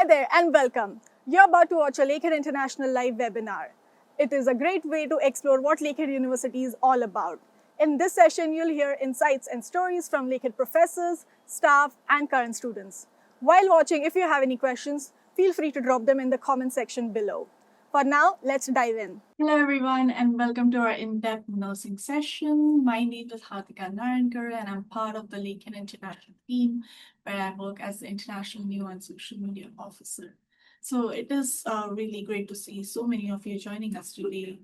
Hi there and welcome. You're about to watch a Lakehead International live webinar. It is a great way to explore what Lakehead University is all about. In this session, you'll hear insights and stories from Lakehead professors, staff, and current students. While watching, if you have any questions, feel free to drop them in the comment section below. For now, let's dive in. Hello, everyone, and welcome to our in-depth nursing session. My name is Hartika Narayankar, and I'm part of the Lakehead International team, where I work as the International New and Social Media Officer. So it is really great to see so many of you joining us today.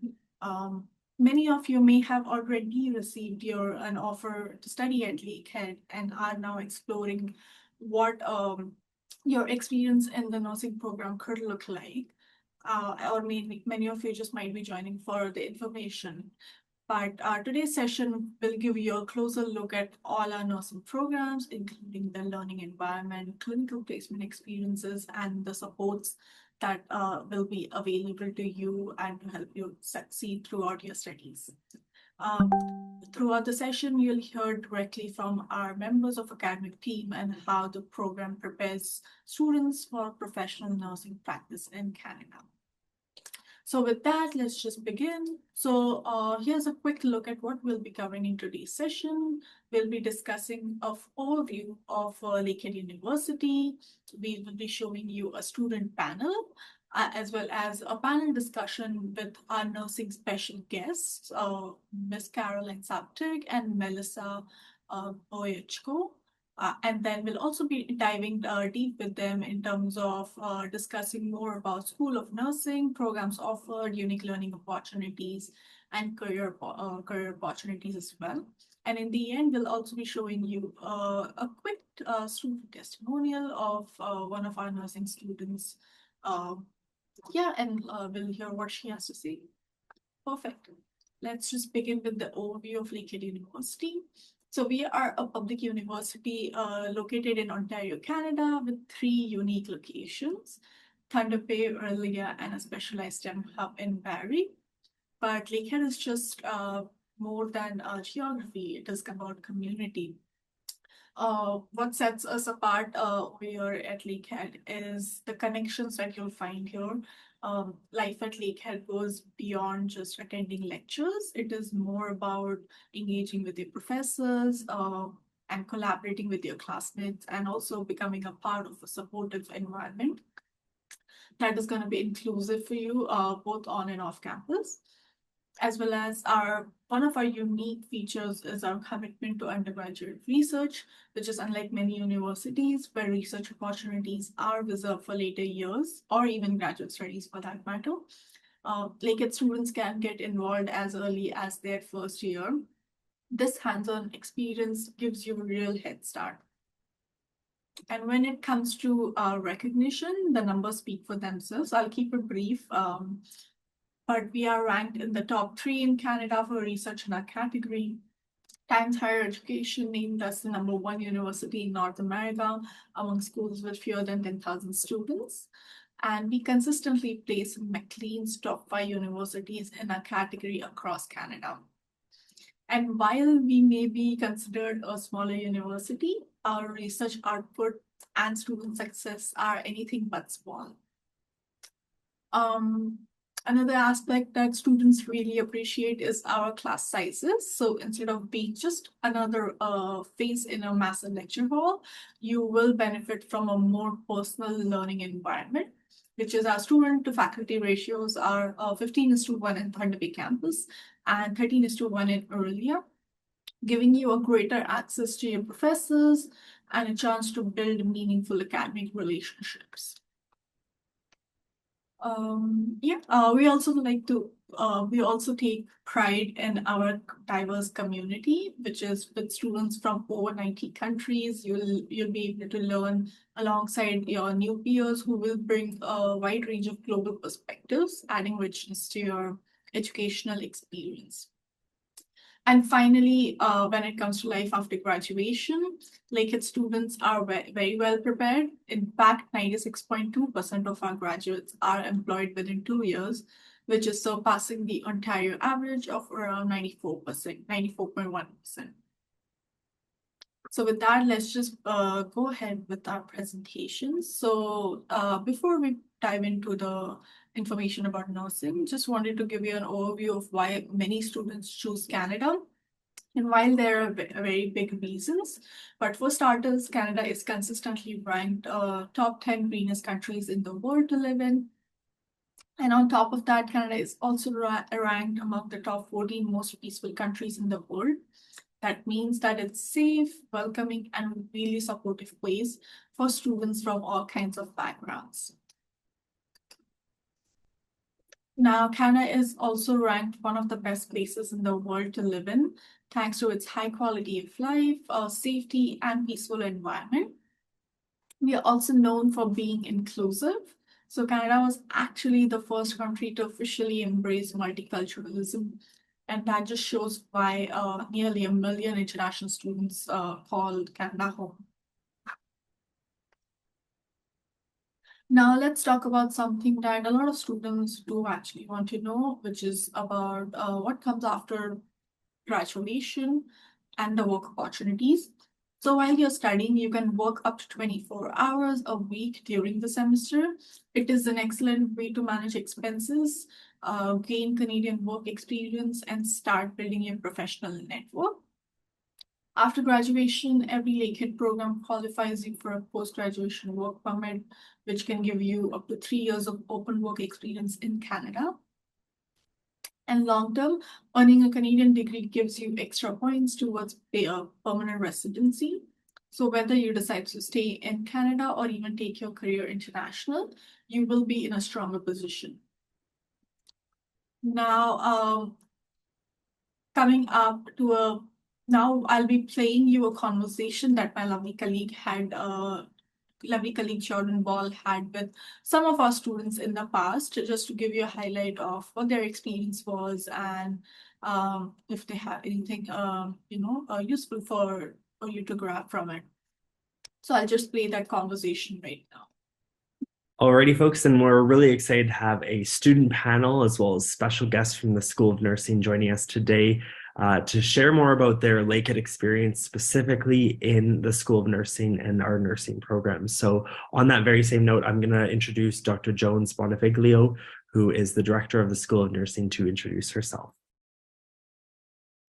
Many of you may have already received an offer to study at Lakehead and are now exploring what your experience in the nursing program could look like. Or many of you just might be joining for the information. But today's session will give you a closer look at all our nursing programs, including the learning environment, clinical placement experiences, and the supports that will be available to you and to help you succeed throughout your studies. Throughout the session, you'll hear directly from our members of academic team and how the program prepares students for professional nursing practice in Canada. So with that, let's just begin. So here's a quick look at what we'll be covering in today's session. We'll be discussing an overview of Lakehead University. We will be showing you a student panel, as well as a panel discussion with our nursing special guests, Ms. Caroline Saptic and Melissa Boyachko. And then we'll also be diving deep with them in terms of discussing more about School of Nursing, programs offered, unique learning opportunities, and career opportunities as well. And in the end, we'll also be showing you a quick student testimonial of one of our nursing students. And we'll hear what she has to say. Perfect. Let's just begin with the overview of Lakehead University. So we are a public university located in Ontario, Canada, with 3 unique locations: Thunder Bay, Orillia, and a specialized STEM hub in Barrie. But Lakehead is just more than geography. It is about community. What sets us apart here at Lakehead is the connections that you'll find here. Life at Lakehead goes beyond just attending lectures. It is more about engaging with your professors and collaborating with your classmates, and also becoming a part of a supportive environment that is going to be inclusive for you both on and off campus. As well as one of our unique features is our commitment to undergraduate research, which is unlike many universities where research opportunities are reserved for later years or even graduate studies for that matter. Lakehead students can get involved as early as their first year. This hands-on experience gives you a real head start. And when it comes to recognition, the numbers speak for themselves. I'll keep it brief. But we are ranked in the top 3 in Canada for research in our category. Times Higher Education named us the #1 university in North America among schools with fewer than 10,000 students. And we consistently place Maclean's top 5 universities in our category across Canada. And while we may be considered a smaller university, our research output and student success are anything but small. Another aspect that students really appreciate is our class sizes. So instead of being just another face in a massive lecture hall, you will benefit from a more personal learning environment, which is our student to faculty ratios are 15:1 in Thunder Bay campus and 13:1 in Orillia, giving you a greater access to your professors and a chance to build meaningful academic relationships. We also take pride in our diverse community, which is with students from over 90 countries. You'll be able to learn alongside your new peers who will bring a wide range of global perspectives, adding richness to your educational experience. And finally, when it comes to life after graduation, Lakehead students are very well prepared. In fact, 96.2% of our graduates are employed within 2 years, which is surpassing the Ontario average of around 94%, 94.1%. So with that, let's just go ahead with our presentation. So before we dive into the information about nursing, just wanted to give you an overview of why many students choose Canada. And while there are very big reasons, but for starters, Canada is consistently ranked top 10 greenest countries in the world to live in. And on top of that, Canada is also ranked among the top 14 most peaceful countries in the world. That means that it's safe, welcoming, and really supportive place for students from all kinds of backgrounds. Now, Canada is also ranked one of the best places in the world to live in, thanks to its high quality of life, safety, and peaceful environment. We are also known for being inclusive. So Canada was actually the first country to officially embrace multiculturalism. And that just shows why nearly 1 million international students called Canada home. Now let's talk about something that a lot of students do actually want to know, which is about what comes after graduation and the work opportunities. So while you're studying, you can work up to 24 hours a week during the semester. It is an excellent way to manage expenses, gain Canadian work experience, and start building your professional network. After graduation, every Lakehead program qualifies you for a post-graduation work permit, which can give you up to 3 years of open work experience in Canada. And long term, earning a Canadian degree gives you extra points towards a permanent residency. So whether you decide to stay in Canada or even take your career international, you will be in a stronger position. Now, coming up to now I'll be playing you a conversation that my lovely colleague Jordan Ball had with some of our students in the past, just to give you a highlight of what their experience was and if they have anything useful for you to grab from it. So I'll just play that conversation right now. Alrighty, folks, and we're really excited to have a student panel as well as special guests from the School of Nursing joining us today to share more about their Lakehead experience, specifically in the School of Nursing and our nursing programs. So on that very same note, I'm going to introduce Dr. Jones Bonifiglio, who is the director of the School of Nursing, to introduce herself.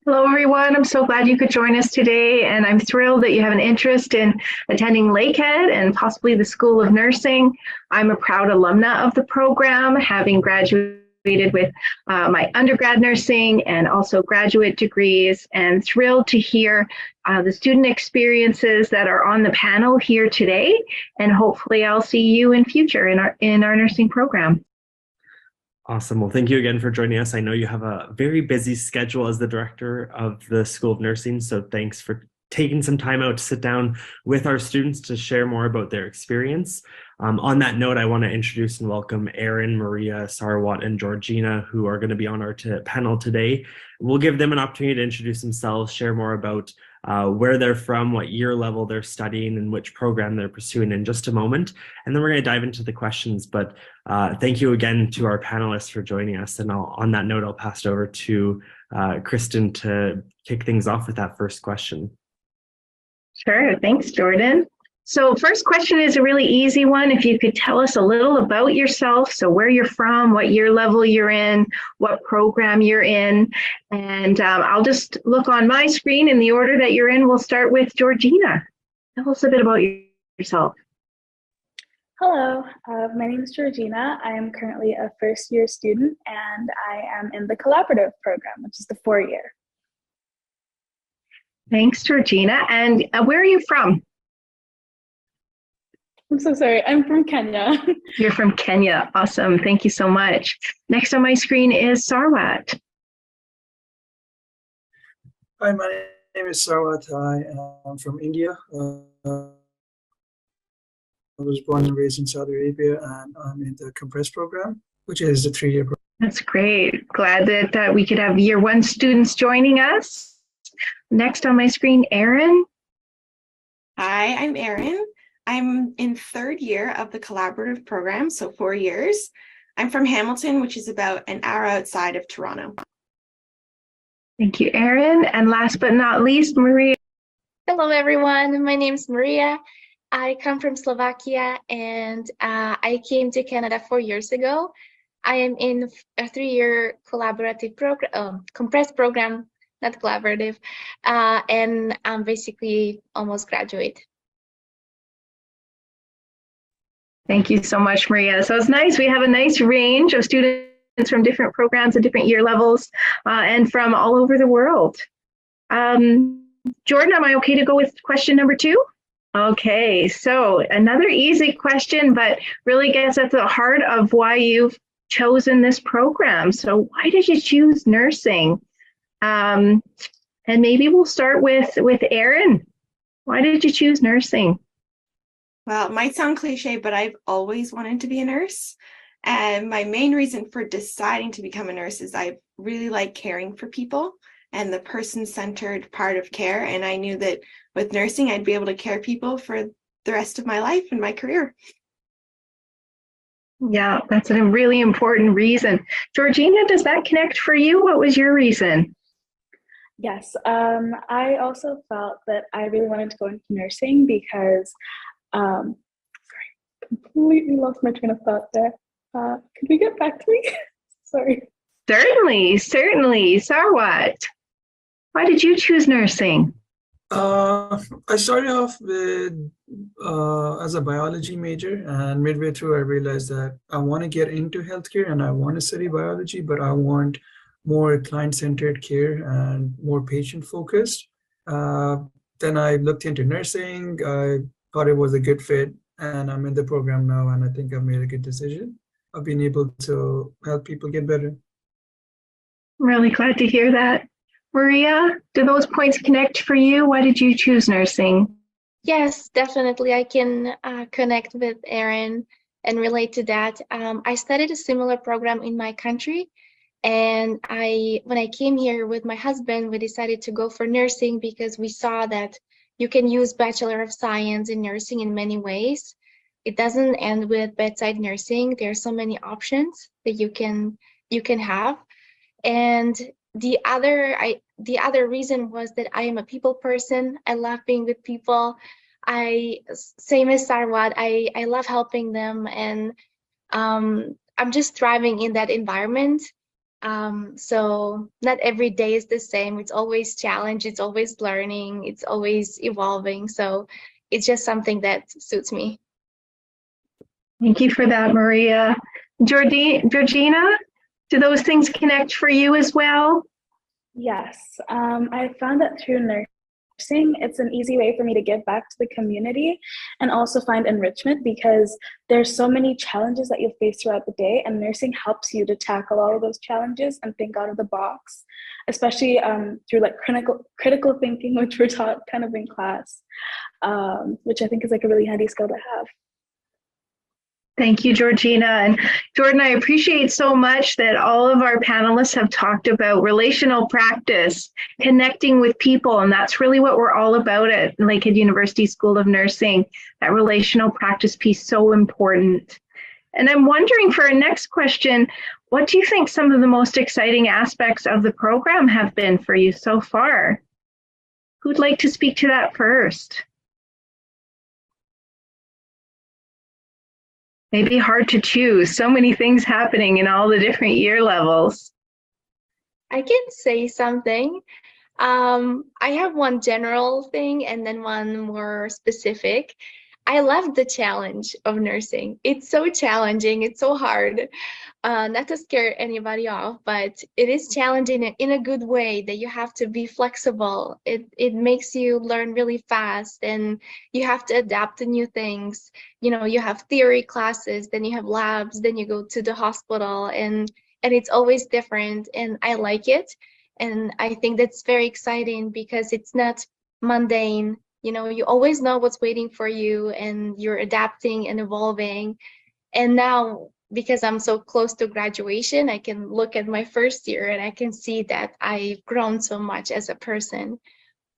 Hello, everyone. I'm so glad you could join us today, and I'm thrilled that you have an interest in attending Lakehead and possibly the School of Nursing. I'm a proud alumna of the program, having graduated with my undergrad nursing and also graduate degrees, and thrilled to hear the student experiences that are on the panel here today, and hopefully I'll see you in future in our nursing program. Awesome. Well, thank you again for joining us. I know you have a very busy schedule as the director of the School of Nursing, so thanks for taking some time out to sit down with our students to share more about their experience. On that note, I want to introduce and welcome Erin, Maria, Sarwat, and Georgina, who are going to be on our panel today. We'll give them an opportunity to introduce themselves, share more about where they're from, what year level they're studying, and which program they're pursuing in just a moment. And then we're going to dive into the questions. But thank you again to our panelists for joining us. And on that note, I'll pass it over to Kristen to kick things off with that first question. Sure. Thanks, Jordan. So first question is a really easy one. If you could tell us a little about yourself, so where you're from, what year level you're in, what program you're in, and I'll just look on my screen in the order that you're in. We'll start with Georgina. Tell us a bit about yourself. Hello, my name is Georgina. I am currently a first-year student, and I am in the collaborative program, which is the 4-year. Thanks, Georgina. And where are you from? I'm so sorry. I'm from Kenya. You're from Kenya. Awesome. Thank you so much. Next on my screen is Sarwat. Hi, my name is Sarwat. I am from India. I was born and raised in Saudi Arabia, and I'm in the compressed program, which is the 3-year program. That's great. Glad that we could have year 1 students joining us. Next on my screen, Erin. Hi, I'm Erin. I'm in 3rd year of the collaborative program, so 4 years. I'm from Hamilton, which is about an hour outside of Toronto. Thank you, Erin. And last but not least, Maria. Hello, everyone. My name is Maria. I come from Slovakia and I came to Canada 4 years ago. I am in a 3-year collaborative program, compressed program, not collaborative, and I'm basically almost graduate. Thank you so much, Maria. So it's nice. We have a nice range of students from different programs and different year levels and from all over the world. Jordan, am I okay to go with question number 2? Okay, so another easy question, but really gets at the heart of why you've chosen this program. So why did you choose nursing? And maybe we'll start with Erin. Why did you choose nursing? Well, it might sound cliche, but I've always wanted to be a nurse. And my main reason for deciding to become a nurse is I really like caring for people and the person-centered part of care. And I knew that with nursing, I'd be able to care people for the rest of my life and my career. Yeah, that's a really important reason. Georgina, does that connect for you? What was your reason? Yes, I also felt that I really wanted to go into nursing because, sorry, completely lost my train of thought there. Could we get back to me? Sorry. Certainly. Sarwat, why did you choose nursing? I started off with as a biology major, and midway through, I realized that I want to get into healthcare and I want to study biology, but I want more client-centered care and more patient-focused. Then I looked into nursing. I thought it was a good fit, and I'm in the program now, and I think I've made a good decision. I've been able to help people get better. I'm really glad to hear that. Maria, do those points connect for you? Why did you choose nursing? Yes, definitely. I can connect with Erin and relate to that. I studied a similar program in my country. And when I came here with my husband, we decided to go for nursing because we saw that you can use Bachelor of Science in nursing in many ways. It doesn't end with bedside nursing. There are so many options that you can have. And the other reason was that I am a people person. I love being with people. Same as Sarwat, I love helping them, and I'm just thriving in that environment. So not every day is the same. It's always challenge, it's always learning, it's always evolving. So it's just something that suits me. Thank you for that, Maria. Georgina, do those things connect for you as well? Yes, I found that through nursing, it's an easy way for me to give back to the community and also find enrichment because there's so many challenges that you'll face throughout the day, and nursing helps you to tackle all of those challenges and think out of the box, especially through like critical thinking, which we're taught kind of in class, which I think is like a really handy skill to have. Thank you, Georgina. And Jordan, I appreciate so much that all of our panelists have talked about relational practice, connecting with people, and that's really what we're all about at Lakehead University School of Nursing, that relational practice piece, so important. And I'm wondering for our next question, what do you think some of the most exciting aspects of the program have been for you so far? Who'd like to speak to that first? Maybe hard to choose. So many things happening in all the different year levels. I can say something. I have one general thing and then one more specific. I love the challenge of nursing. It's so challenging. It's so hard. Not to scare anybody off, but it is challenging in a good way that you have to be flexible. It makes you learn really fast and you have to adapt to new things. You know, you have theory classes, then you have labs, then you go to the hospital, and it's always different, and I like it. And I think that's very exciting because it's not mundane. You know, you always know what's waiting for you and you're adapting and evolving. And now, because I'm so close to graduation, I can look at my first year and I can see that I've grown so much as a person.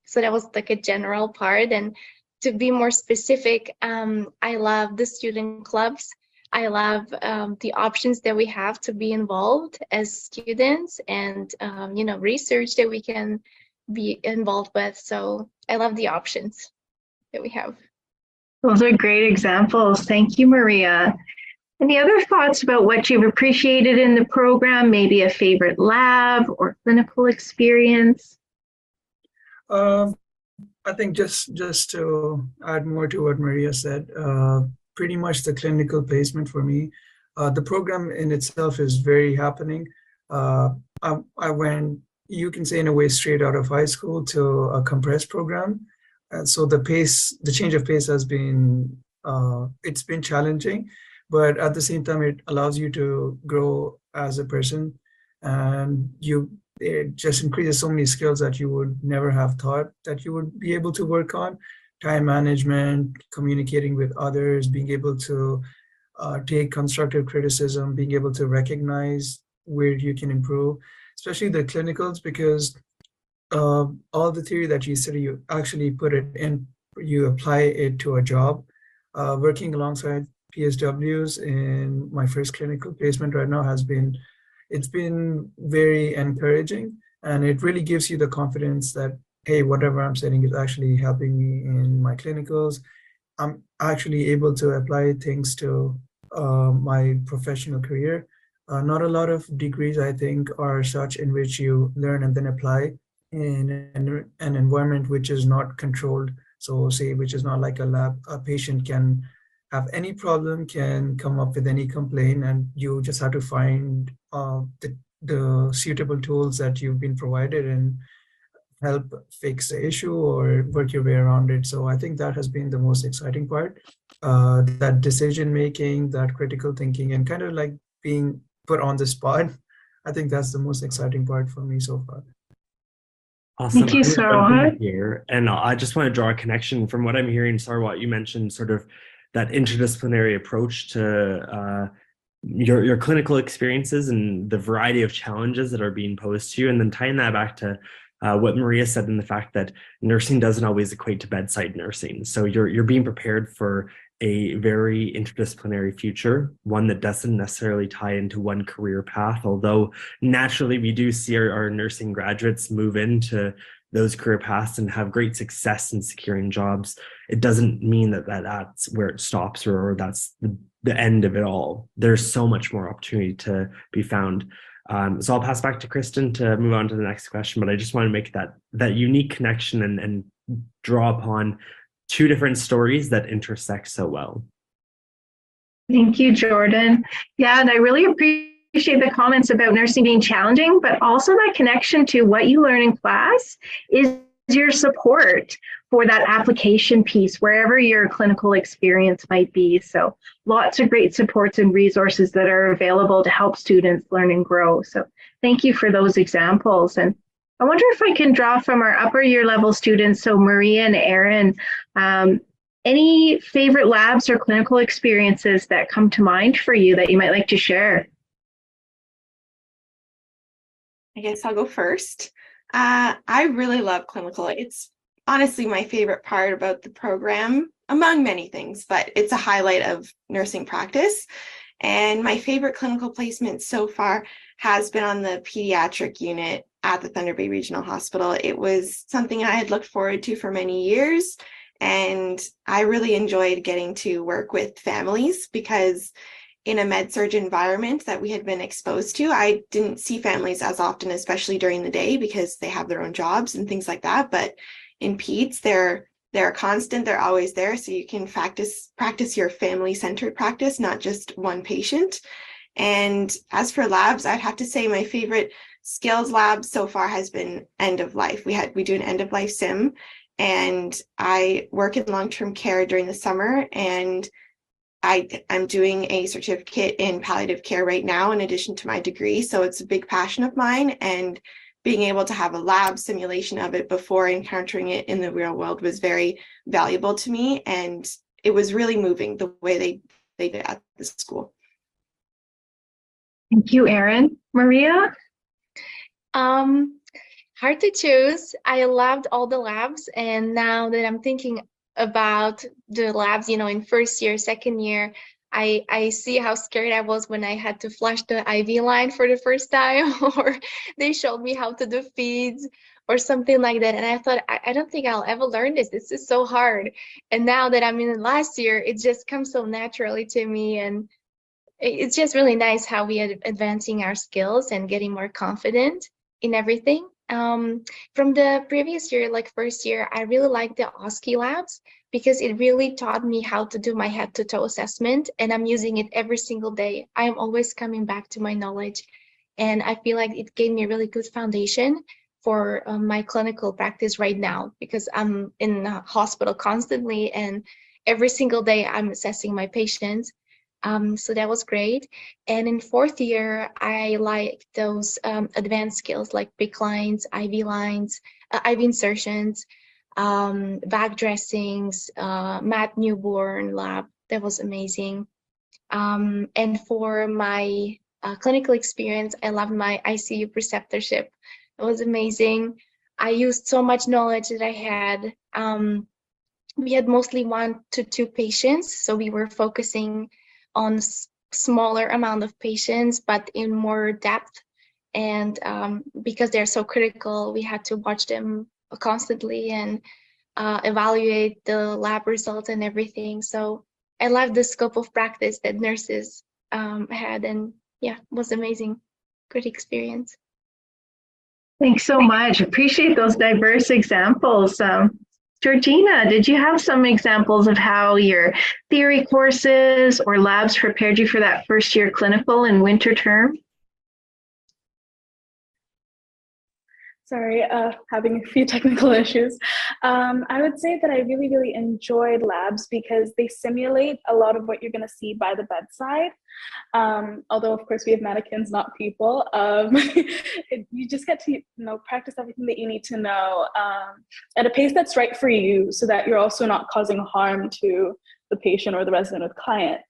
So that was like a general part. And to be more specific, I love the student clubs. I love the options that we have to be involved as students and, you know, research that we can be involved with. So I love the options that we have. Those are great examples. Thank you, Maria. Any other thoughts about what you've appreciated in the program? Maybe a favorite lab or clinical experience? I think just to add more to what Maria said, pretty much the clinical placement for me. The program in itself is very happening. I went, you can say in a way, straight out of high school to a compressed program. And so the change of pace has been, it's been challenging, but at the same time, it allows you to grow as a person, and it just increases so many skills that you would never have thought that you would be able to work on. Time management, communicating with others, being able to take constructive criticism, being able to recognize where you can improve, especially the clinicals, because all the theory that you study, you actually put it in, you apply it to a job. Working alongside PSWs in my first clinical placement right now it's been very encouraging, and it really gives you the confidence that, hey, whatever I'm studying is actually helping me in my clinicals. I'm actually able to apply things to my professional career. Not a lot of degrees, I think, are such in which you learn and then apply in an environment which is not controlled. So say, which is not like a lab. A patient can have any problem, can come up with any complaint, and you just have to find the suitable tools that you've been provided and help fix the issue or work your way around it. So I think that has been the most exciting part, that decision making, that critical thinking, and kind of like being put on the spot. I think that's the most exciting part for me so far. Awesome. Thank you, I'm gonna jump in Sarwat. here, and I just want to draw a connection from what I'm hearing, Sarwat. You mentioned sort of that interdisciplinary approach to your clinical experiences and the variety of challenges that are being posed to you, and then tying that back to what Maria said, in the fact that nursing doesn't always equate to bedside nursing. So you're being prepared for a very interdisciplinary future, one that doesn't necessarily tie into one career path, although naturally we do see our nursing graduates move into those career paths and have great success in securing jobs. It doesn't mean that that's where it stops, or that's the end of it all. There's so much more opportunity to be found. So I'll pass back to Kristen to move on to the next question, but I just want to make that unique connection and draw upon two different stories that intersect so well. Thank you, Jordan. Yeah, and I really appreciate the comments about nursing being challenging, but also that connection to what you learn in class is your support for that application piece, wherever your clinical experience might be. So lots of great supports and resources that are available to help students learn and grow. So thank you for those examples. And I wonder if I can draw from our upper year level students, so Maria and Aaron, any favorite labs or clinical experiences that come to mind for you that you might like to share? I guess I'll go first. I really love clinical. It's honestly my favorite part about the program, among many things, but it's a highlight of nursing practice. And my favorite clinical placement so far has been on the pediatric unit at the Thunder Bay Regional Hospital. It was something I had looked forward to for many years, and I really enjoyed getting to work with families, because in a med-surg environment that we had been exposed to, I didn't see families as often, especially during the day, because they have their own jobs and things like that. But in peds, they're constant, they're always there. So you can practice your family-centered practice, not just one patient. And as for labs, I'd have to say my favorite skills lab so far has been end of life. We do an end of life sim, and I work in long-term care during the summer, and I'm doing a certificate in palliative care right now in addition to my degree. So it's a big passion of mine, and being able to have a lab simulation of it before encountering it in the real world was very valuable to me. And it was really moving the way they did it at the school. Thank you, Erin. Maria? Hard to choose. I loved all the labs, and now that I'm thinking about the labs, in first year, second year, I see how scared I was when I had to flush the IV line for the first time, or they showed me how to do feeds or something like that. And I thought, I don't think I'll ever learn this. This is so hard. And now that I'm in the last year, it just comes so naturally to me. And it's just really nice how we are advancing our skills and getting more confident in everything. From the previous year, like first year, I really liked the OSCE labs because it really taught me how to do my head to toe assessment, and I'm using it every single day. I am always coming back to my knowledge, and I feel like it gave me a really good foundation for my clinical practice right now, because I'm in a hospital constantly, and every single day I'm assessing my patients. So that was great. And in fourth year, I like those advanced skills like PICC lines, IV lines, IV insertions, back dressings, mat newborn lab. That was amazing. And for my clinical experience, I loved my ICU preceptorship. It was amazing. I used so much knowledge that I had. We had mostly 1 to 2 patients, so we were focusing on smaller amount of patients, but in more depth. And because they're so critical, we had to watch them constantly and evaluate the lab results and everything. So I loved the scope of practice that nurses had, and yeah, it was amazing. Good experience. Thanks so much. Appreciate those diverse examples. Georgina, did you have some examples of how your theory courses or labs prepared you for that first year clinical and winter term? Sorry, having a few technical issues. I would say that I really, really enjoyed labs because they simulate a lot of what you're going to see by the bedside. Although, of course, we have mannequins, not people. You just get to practice everything that you need to know at a pace that's right for you, so that you're also not causing harm to the patient or the resident or the client.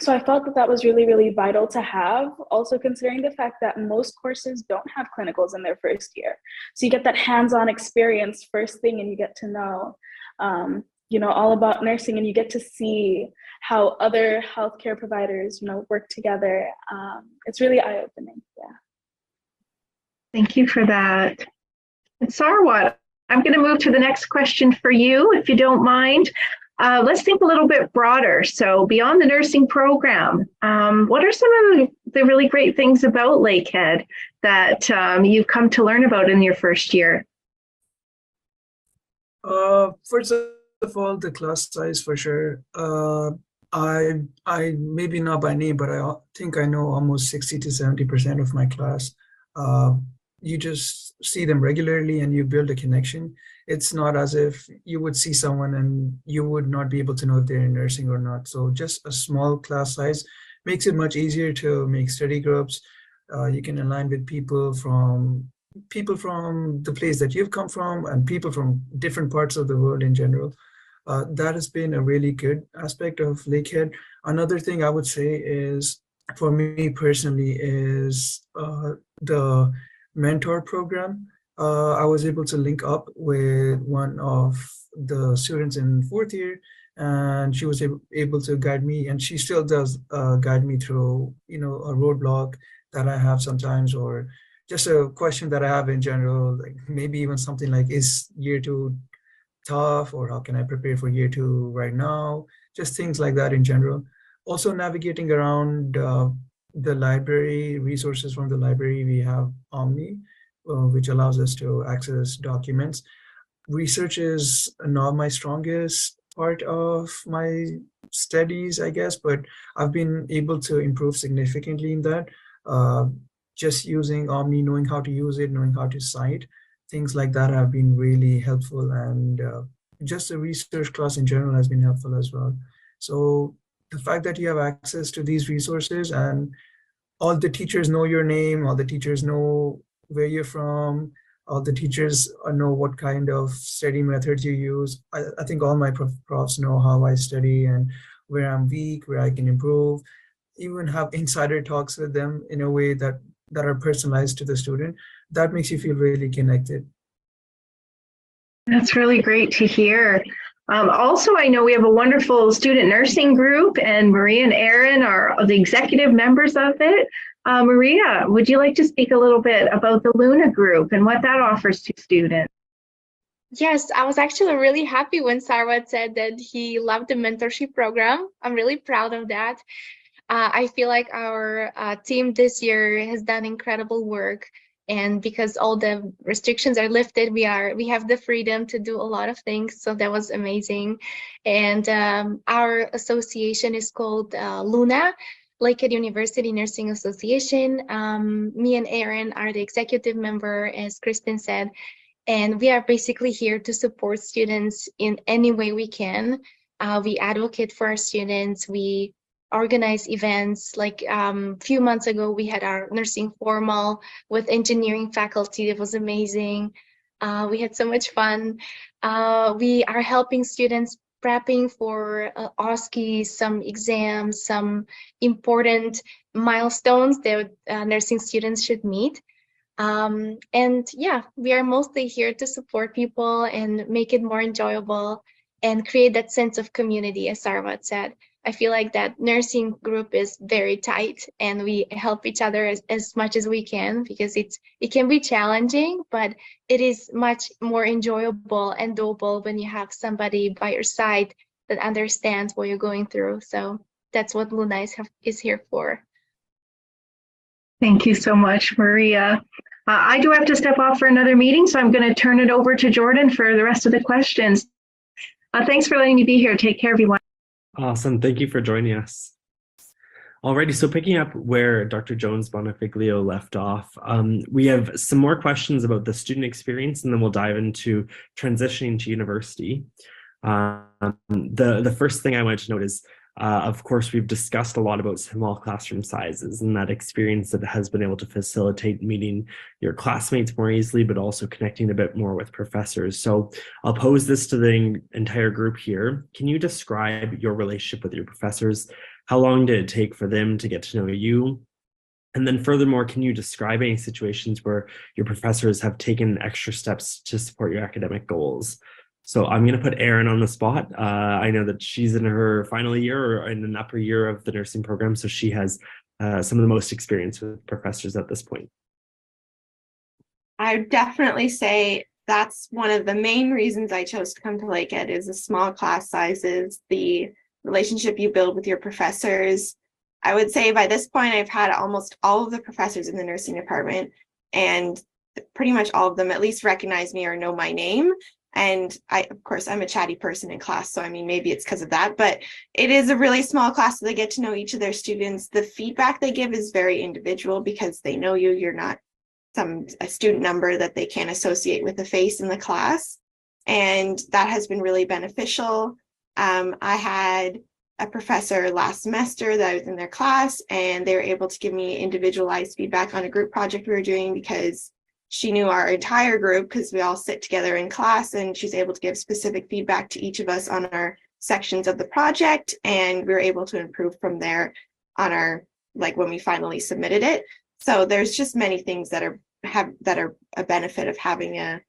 So I felt that that was really, really vital to have, also considering the fact that most courses don't have clinicals in their first year. So you get that hands-on experience first thing, and you get to know, all about nursing, and you get to see how other healthcare providers, work together. It's really eye-opening, yeah. Thank you for that. And Sarwat, I'm going to move to the next question for you, if you don't mind. Let's think a little bit broader. So beyond the nursing program, what are some of the really great things about Lakehead that you've come to learn about in your first year? First of all, the class size for sure. I maybe not by name, but I think I know almost 60 to 70% of my class. You just see them regularly and you build a connection. It's not as if you would see someone and you would not be able to know if they're in nursing or not. So just a small class size makes it much easier to make study groups. You can align with people from the place that you've come from and people from different parts of the world in general. That has been a really good aspect of Lakehead. Another thing I would say is, for me personally, is the mentor program. I was able to link up with one of the students in fourth year, and she was able to guide me, and she still does guide me through, a roadblock that I have sometimes, or just a question that I have in general, like maybe even something like, is year 2 tough, or how can I prepare for year 2 right now? Just things like that in general. Also navigating around the library, resources from the library. We have Omni, which allows us to access documents. Research is not my strongest part of my studies, I guess, but I've been able to improve significantly in that. Just using Omni, knowing how to use it, knowing how to cite, things like that have been really helpful. And just the research class in general has been helpful as well. So the fact that you have access to these resources, and all the teachers know your name, all the teachers know where you're from, all the teachers know what kind of study methods you use. I think all my profs know how I study and where I'm weak, where I can improve, even have insider talks with them in a way that are personalized to the student. That makes you feel really connected. That's really great to hear. Also, I know we have a wonderful student nursing group, and Maria and Aaron are the executive members of it. Maria, would you like to speak a little bit about the Luna group and what that offers to students? Yes, I was actually really happy when Sarwat said that he loved the mentorship program. I'm really proud of that. I feel like our team this year has done incredible work, and because all the restrictions are lifted, we have the freedom to do a lot of things. So that was amazing. And our association is called Luna, Lakehead University Nursing Association. Me and Aaron are the executive member, as Kristen said, and we are basically here to support students in any way we can. We advocate for our students. We organize events. Like a few months ago, we had our nursing formal with engineering faculty. It was amazing. We had so much fun. We are helping students prepping for OSCE, some exams, some important milestones that nursing students should meet. And yeah, we are mostly here to support people and make it more enjoyable and create that sense of community, as Sarwat said. I feel like that nursing group is very tight and we help each other as much as we can, because it can be challenging, but it is much more enjoyable and doable when you have somebody by your side that understands what you're going through. So that's what Luna is here for. Thank you so much, Maria. I do have to step off for another meeting, so I'm going to turn it over to Jordan for the rest of the questions. Thanks for letting me be here. Take care, everyone. Awesome. Thank you for joining us. Alrighty, so picking up where Dr. Jones Bonifiglio left off, we have some more questions about the student experience, and then we'll dive into transitioning to university. The first thing I wanted to note is, of course, we've discussed a lot about small classroom sizes and that experience that has been able to facilitate meeting your classmates more easily, but also connecting a bit more with professors. So I'll pose this to the entire group here. Can you describe your relationship with your professors? How long did it take for them to get to know you? And then furthermore, can you describe any situations where your professors have taken extra steps to support your academic goals? So I'm going to put Erin on the spot. I know that she's in her final year or in an upper year of the nursing program, so she has some of the most experience with professors at this point. I would definitely say that's one of the main reasons I chose to come to Lakehead is the small class sizes, the relationship you build with your professors. I would say by this point, I've had almost all of the professors in the nursing department, and pretty much all of them at least recognize me or know my name. And of course, I'm a chatty person in class, so I mean, maybe it's because of that, but it is a really small class, so they get to know each of their students. The feedback they give is very individual because they know you. You're not a student number that they can't associate with a face in the class. And that has been really beneficial. I had a professor last semester that I was in their class, and they were able to give me individualized feedback on a group project we were doing because she knew our entire group because we all sit together in class, and she's able to give specific feedback to each of us on our sections of the project. And we were able to improve from there on our, like when we finally submitted it. So there's just many things that are a benefit of having a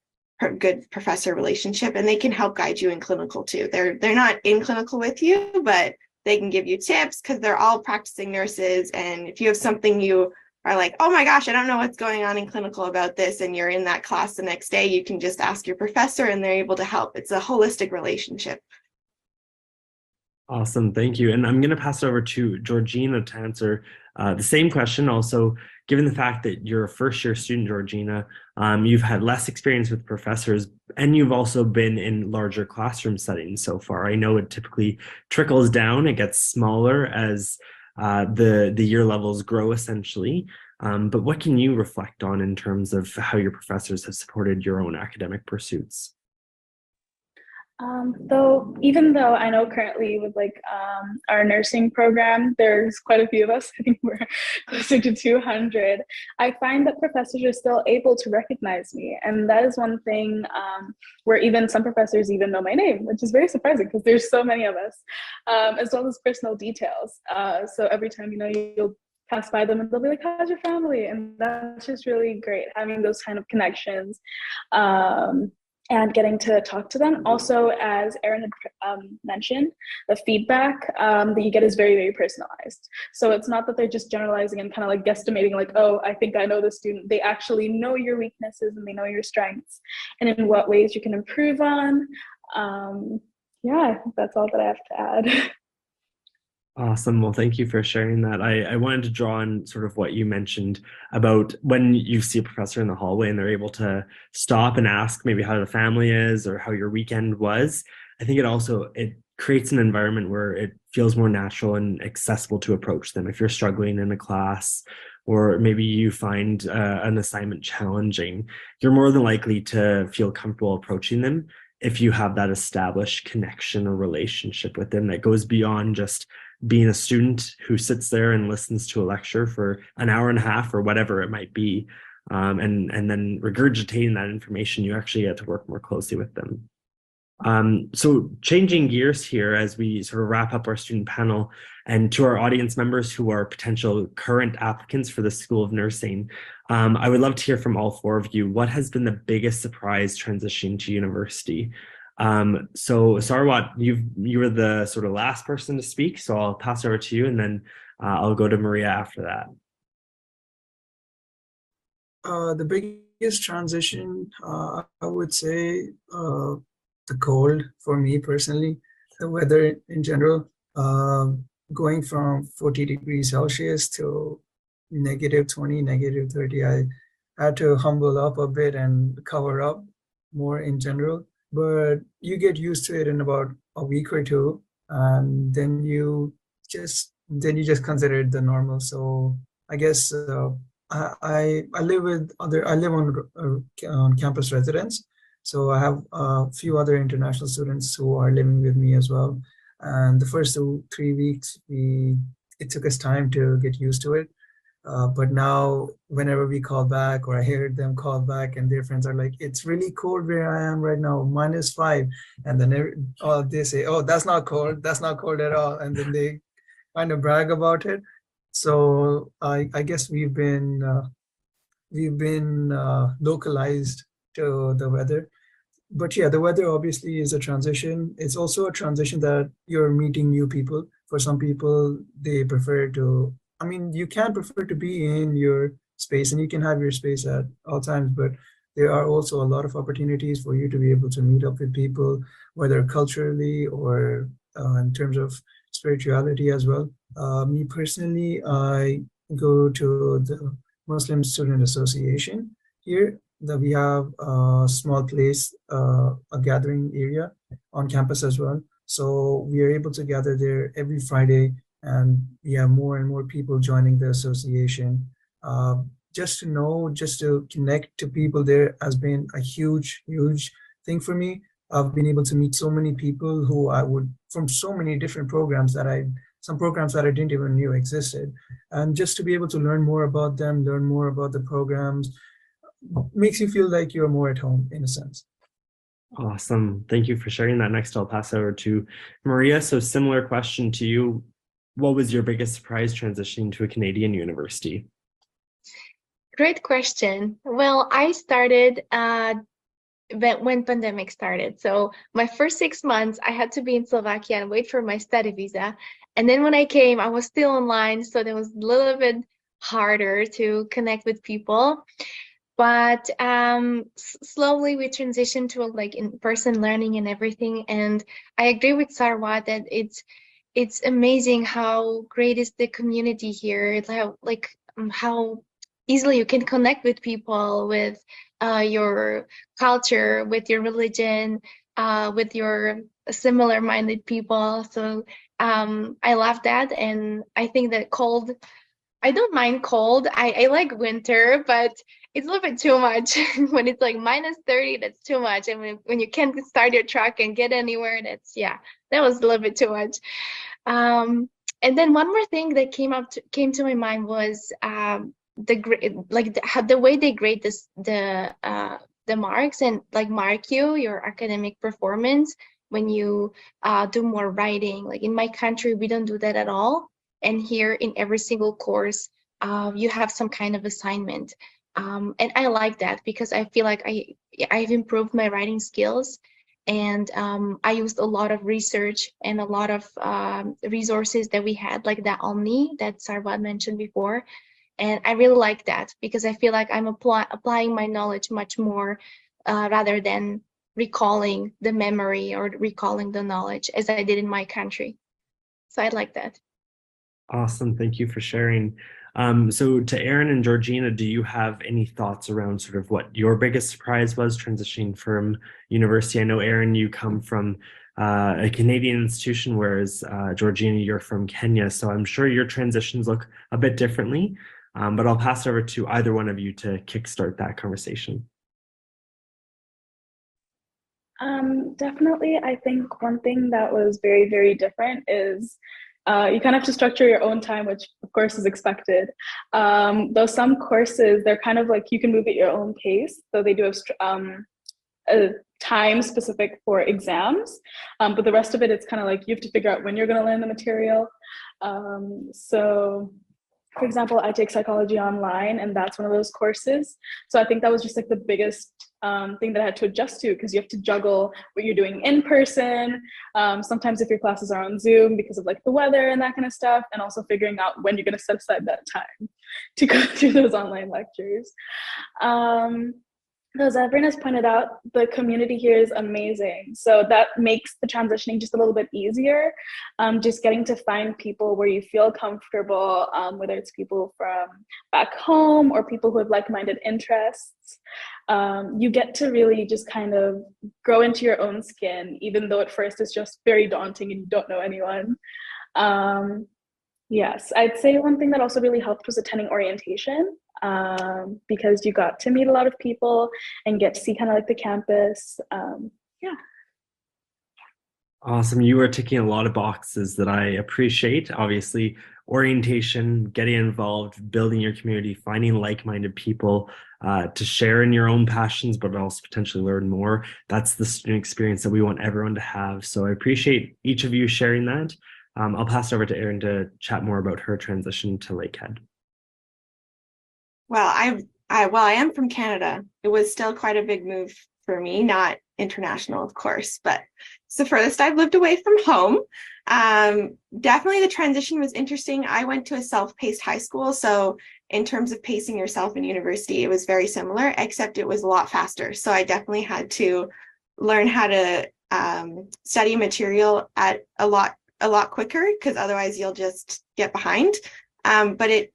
good professor relationship, and they can help guide you in clinical too. They're not in clinical with you, but they can give you tips because they're all practicing nurses. And if you have something you are like, oh my gosh, I don't know what's going on in clinical about this, and you're in that class the next day, you can just ask your professor and they're able to help. It's a holistic relationship. Awesome, thank you. And I'm going to pass it over to Georgina to answer the same question. Also, given the fact that you're a first-year student, Georgina, you've had less experience with professors, and you've also been in larger classroom settings so far. I know it typically trickles down; it gets smaller as the year levels grow, essentially. But what can you reflect on in terms of how your professors have supported your own academic pursuits? Even though I know currently with our nursing program, there's quite a few of us, I think we're closer to 200, I find that professors are still able to recognize me. And that is one thing where even some professors even know my name, which is very surprising because there's so many of us, as well as personal details. So every time, you'll pass by them and they'll be like, how's your family? And that's just really great, having those kind of connections. and getting to talk to them. Also, as Erin had mentioned, the feedback that you get is very, very personalized. So it's not that they're just generalizing and kind of like guesstimating, like, oh, I think I know the student. They actually know your weaknesses and they know your strengths and in what ways you can improve on. Yeah, I think that's all that I have to add. Awesome. Well, thank you for sharing that. I wanted to draw on sort of what you mentioned about when you see a professor in the hallway and they're able to stop and ask maybe how the family is or how your weekend was. I think it creates an environment where it feels more natural and accessible to approach them. If you're struggling in a class or maybe you find an assignment challenging, you're more than likely to feel comfortable approaching them if you have that established connection or relationship with them that goes beyond just being a student who sits there and listens to a lecture for an hour and a half or whatever it might be, and then regurgitating that information. You actually get to work more closely with them. So changing gears here as we sort of wrap up our student panel, and to our audience members who are potential current applicants for the School of Nursing, I would love to hear from all four of you. What has been the biggest surprise transitioning to university? So Sarwat, you were the sort of last person to speak, so I'll pass over to you, and then I'll go to Maria after that. The biggest transition, I would say, the cold for me personally, the weather in general, going from 40 degrees Celsius to -20, -30. I had to humble up a bit and cover up more in general. But you get used to it in about a week or two, and then you just consider it the normal. So I guess I live on campus residence, so I have a few other international students who are living with me as well. And the first 3 weeks, it took us time to get used to it. But now, whenever we call back, or I hear them call back, and their friends are like, "It's really cold where I am right now, -5," and then they say, "Oh, that's not cold. That's not cold at all," and then they kind of brag about it. So I guess we've been localized to the weather. But yeah, the weather obviously is a transition. It's also a transition that you're meeting new people. For some people, they prefer to, I mean, you can prefer to be in your space and you can have your space at all times, but there are also a lot of opportunities for you to be able to meet up with people, whether culturally or in terms of spirituality as well. Me personally, I go to the Muslim Student Association here, that we have a small place, a gathering area on campus as well. So we are able to gather there every Friday, and we have more and more people joining the association. Just to connect to people there has been a huge, huge thing for me. I've been able to meet so many people who from so many different programs some programs that I didn't even knew existed. And just to be able to learn more about them, learn more about the programs, makes you feel like you're more at home in a sense. Awesome. Thank you for sharing that. Next, I'll pass over to Maria. So similar question to you. What was your biggest surprise transitioning to a Canadian university? Great question. Well, I started when pandemic started. So my first 6 months, I had to be in Slovakia and wait for my study visa. And then when I came, I was still online, so it was a little bit harder to connect with people. But slowly we transitioned to like in-person learning and everything. And I agree with Sarwat that it's amazing how great is the community here. It's how easily you can connect with people, with your culture, with your religion, with your similar-minded people. So I love that, and I think that cold. I don't mind cold. I like winter, but it's a little bit too much. When it's like -30, that's too much. And when you can't start your truck and get anywhere, that was a little bit too much. And then one more thing that came to my mind was the way they grade the marks and like mark your academic performance when you do more writing. Like in my country, we don't do that at all. And here in every single course, you have some kind of assignment. And I like that because I feel like I've improved my writing skills, and I used a lot of research and a lot of resources that we had, like the Omni that Sarwad mentioned before. And I really like that because I feel like I'm applying my knowledge much more rather than recalling the memory or recalling the knowledge as I did in my country. So I like that. Awesome. Thank you for sharing. So to Aaron and Georgina, do you have any thoughts around sort of what your biggest surprise was transitioning from university? I know, Aaron, you come from a Canadian institution, whereas Georgina, you're from Kenya. So I'm sure your transitions look a bit differently, but I'll pass it over to either one of you to kickstart that conversation. Definitely, I think one thing that was very, very different is you kind of have to structure your own time, which of course is expected. Though some courses, they're kind of like you can move at your own pace. So they do have a time specific for exams, but the rest of it, it's kind of like you have to figure out when you're going to learn the material. So for example, I take psychology online, and that's one of those courses. So I think that was just like the biggest thing that I had to adjust to, because you have to juggle what you're doing in person. Sometimes if your classes are on Zoom because of like the weather and that kind of stuff, and also figuring out when you're going to set aside that time to go through those online lectures. As everyone has pointed out, the community here is amazing. So that makes the transitioning just a little bit easier. Just getting to find people where you feel comfortable, whether it's people from back home or people who have like-minded interests. You get to really just kind of grow into your own skin, even though at first it's just very daunting and you don't know anyone. Yes, I'd say one thing that also really helped was attending orientation, because you got to meet a lot of people and get to see kind of like the campus. Yeah. Awesome. You are ticking a lot of boxes that I appreciate. Obviously, orientation, getting involved, building your community, finding like-minded people to share in your own passions, but also potentially learn more. That's the student experience that we want everyone to have. So I appreciate each of you sharing that. I'll pass it over to Erin to chat more about her transition to Lakehead. Well, I am from Canada. It was still quite a big move for me, not international, of course, but it's the furthest I've lived away from home. Definitely the transition was interesting. I went to a self-paced high school, so in terms of pacing yourself in university, it was very similar, except it was a lot faster. So I definitely had to learn how to study material at a lot quicker, because otherwise you'll just get behind. But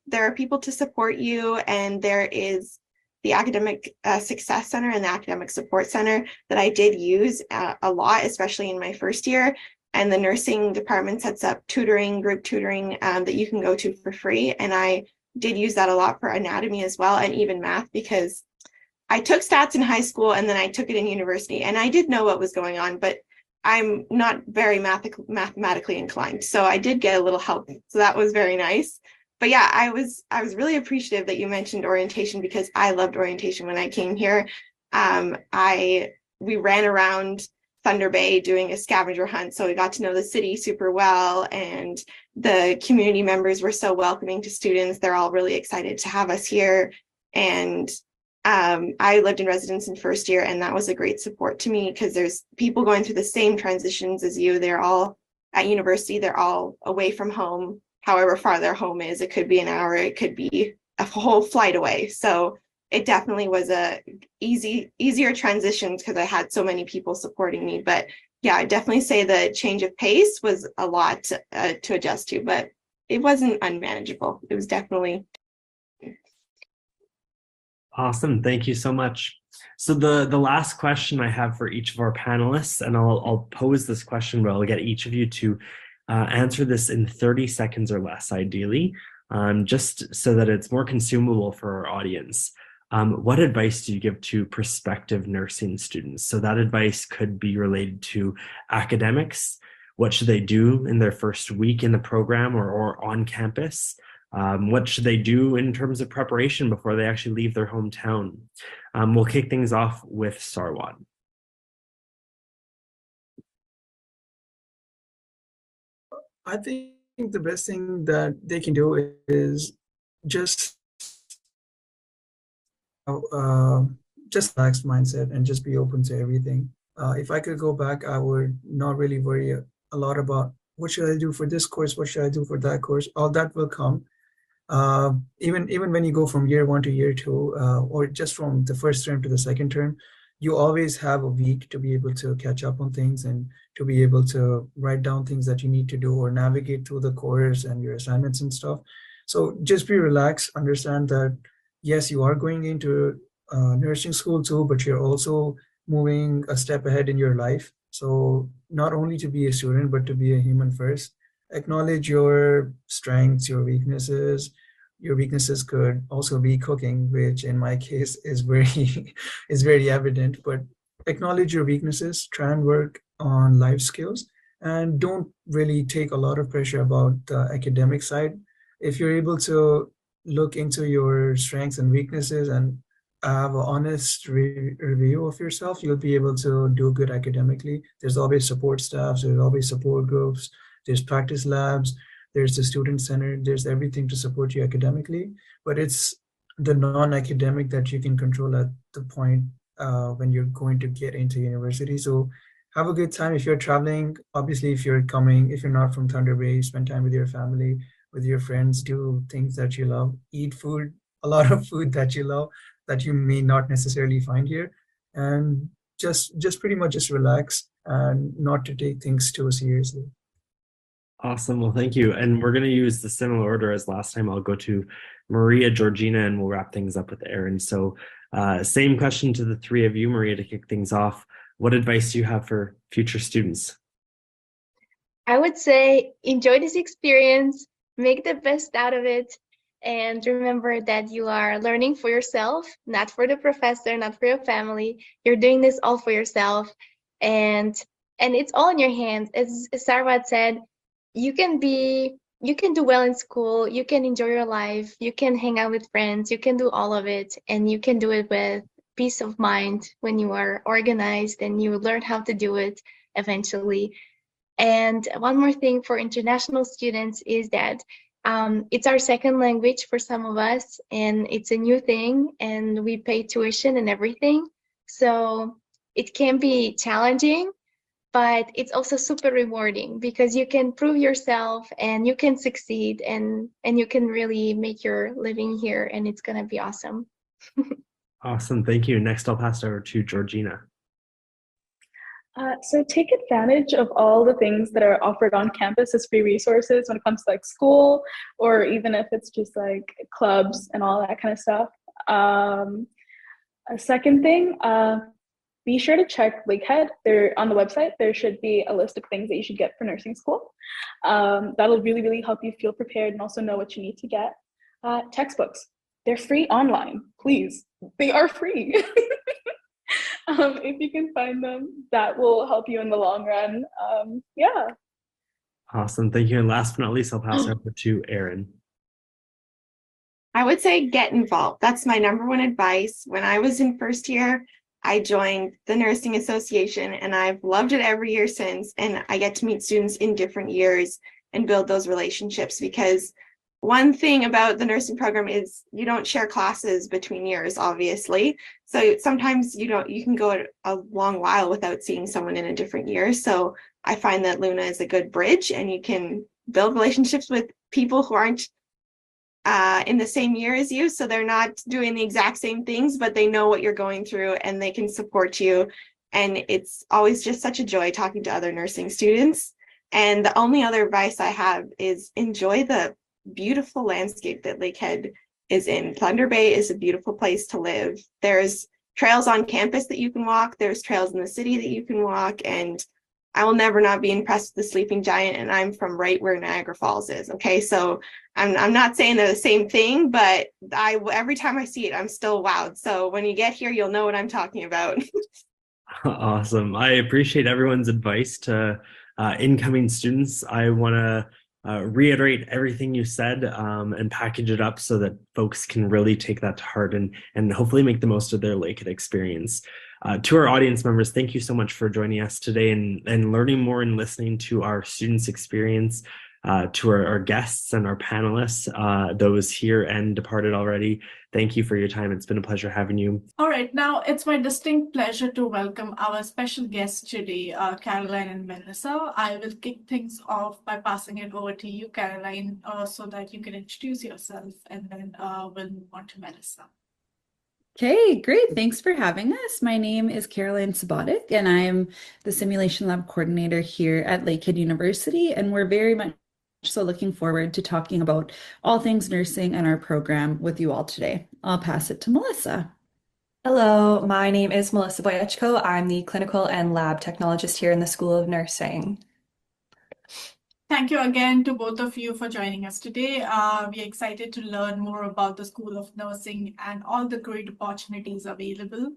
there are people to support you, and there is the Academic Success Center and the Academic Support Center that I did use a lot, especially in my first year. And the nursing department sets up tutoring, group tutoring that you can go to for free. And I did use that a lot for anatomy as well, and even math, because I took stats in high school and then I took it in university, and I did know what was going on, but I'm not very mathematically inclined. So I did get a little help. So that was very nice. But yeah, I was really appreciative that you mentioned orientation, because I loved orientation when I came here. We ran around Thunder Bay doing a scavenger hunt. So we got to know the city super well, and the community members were so welcoming to students. They're all really excited to have us here. And I lived in residence in first year, and that was a great support to me, because there's people going through the same transitions as you. They're all at university, they're all away from home, however far their home is. It could be an hour, it could be a whole flight away. So it definitely was a easier transition, because I had so many people supporting me. But yeah, I definitely say the change of pace was a lot to adjust to, but it wasn't unmanageable. It was definitely. Awesome. Thank you so much. So the last question I have for each of our panelists, and I'll pose this question, but I'll get each of you to answer this in 30 seconds or less, ideally, just so that it's more consumable for our audience. What advice do you give to prospective nursing students? So that advice could be related to academics. What should they do in their first week in the program or on campus? What should they do in terms of preparation before they actually leave their hometown? We'll kick things off with Sarwad. I think the best thing that they can do is just just relaxed mindset and just be open to everything. If I could go back, I would not really worry a lot about what should I do for this course, what should I do for that course. All that will come. Even when you go from year one to year two, or just from the first term to the second term, you always have a week to be able to catch up on things and to be able to write down things that you need to do or navigate through the course and your assignments and stuff. So just be relaxed, understand that yes, you are going into nursing school too, but you're also moving a step ahead in your life. So not only to be a student, but to be a human first. Acknowledge your strengths, your weaknesses. Your weaknesses could also be cooking, which in my case is very is very evident. But acknowledge your weaknesses, try and work on life skills, and don't really take a lot of pressure about the academic side. If you're able to look into your strengths and weaknesses and have an honest review of yourself, you'll be able to do good academically. There's always support staffs, there's always support groups, there's practice labs, there's the student center, there's everything to support you academically. But it's the non-academic that you can control at the point when you're going to get into university. So have a good time if you're traveling. Obviously, if you're not from Thunder Bay, spend time with your family, with your friends, do things that you love, eat food, a lot of food that you love that you may not necessarily find here, and just pretty much just relax and not to take things too seriously. Awesome. Well, thank you. And we're going to use the similar order as last time. I'll go to Maria, Georgina, and we'll wrap things up with Aaron. So same question to the three of you, Maria, to kick things off. What advice do you have for future students? I would say enjoy this experience, make the best out of it, and remember that you are learning for yourself, not for the professor, not for your family. You're doing this all for yourself, and it's all in your hands. As Sarwat said, you can do well in school, you can enjoy your life, you can hang out with friends, you can do all of it, and you can do it with peace of mind when you are organized and you learn how to do it eventually. And one more thing for international students is that it's our second language for some of us, and it's a new thing, and we pay tuition and everything. So it can be challenging, but it's also super rewarding because you can prove yourself and you can succeed and you can really make your living here, and it's going to be awesome. Awesome. Thank you. Next, I'll pass it over to Georgina. So take advantage of all the things that are offered on campus as free resources when it comes to like school, or even if it's just like clubs and all that kind of stuff. A second thing, be sure to check Lakehead. There on the website, there should be a list of things that you should get for nursing school. That'll really, really help you feel prepared and also know what you need to get. Textbooks, they're free online, please. They are free. If you can find them, that will help you in the long run. Yeah. Awesome. Thank you. And last but not least, I'll pass it over to Aaron. I would say get involved. That's my number one advice. When I was in first year, I joined the Nursing Association, and I've loved it every year since. And I get to meet students in different years and build those relationships, because one thing about the nursing program is you don't share classes between years, obviously. So sometimes you can go a long while without seeing someone in a different year. So I find that Luna is a good bridge, and you can build relationships with people who aren't in the same year as you. So they're not doing the exact same things, but they know what you're going through and they can support you. And it's always just such a joy talking to other nursing students. And the only other advice I have is enjoy the beautiful landscape that Lakehead is in. Thunder Bay is a beautiful place to live. There's trails on campus that you can walk. There's trails in the city that you can walk. And I will never not be impressed with the sleeping giant. And I'm from right where Niagara Falls is. Okay. So I'm not saying they're the same thing, but every time I see it, I'm still wowed. So when you get here, you'll know what I'm talking about. Awesome. I appreciate everyone's advice to incoming students. I want to reiterate everything you said and package it up so that folks can really take that to heart and hopefully make the most of their Lakehead experience. To our audience members, thank you so much for joining us today and learning more and listening to our students' experience. to our guests and our panelists, those here and departed already. Thank you for your time. It's been a pleasure having you. All right, now it's my distinct pleasure to welcome our special guests today, Caroline and Melissa. I will kick things off by passing it over to you, Caroline, so that you can introduce yourself, and then we'll move on to Melissa. Okay, great. Thanks for having us. My name is Caroline Sabotic, and I am the Simulation Lab Coordinator here at Lakehead University, and we're very much so looking forward to talking about all things nursing and our program with you all today. I'll pass it to Melissa. Hello, my name is Melissa Boyechko. I'm the clinical and lab technologist here in the School of Nursing. Thank you again to both of you for joining us today. We're excited to learn more about the School of Nursing and all the great opportunities available.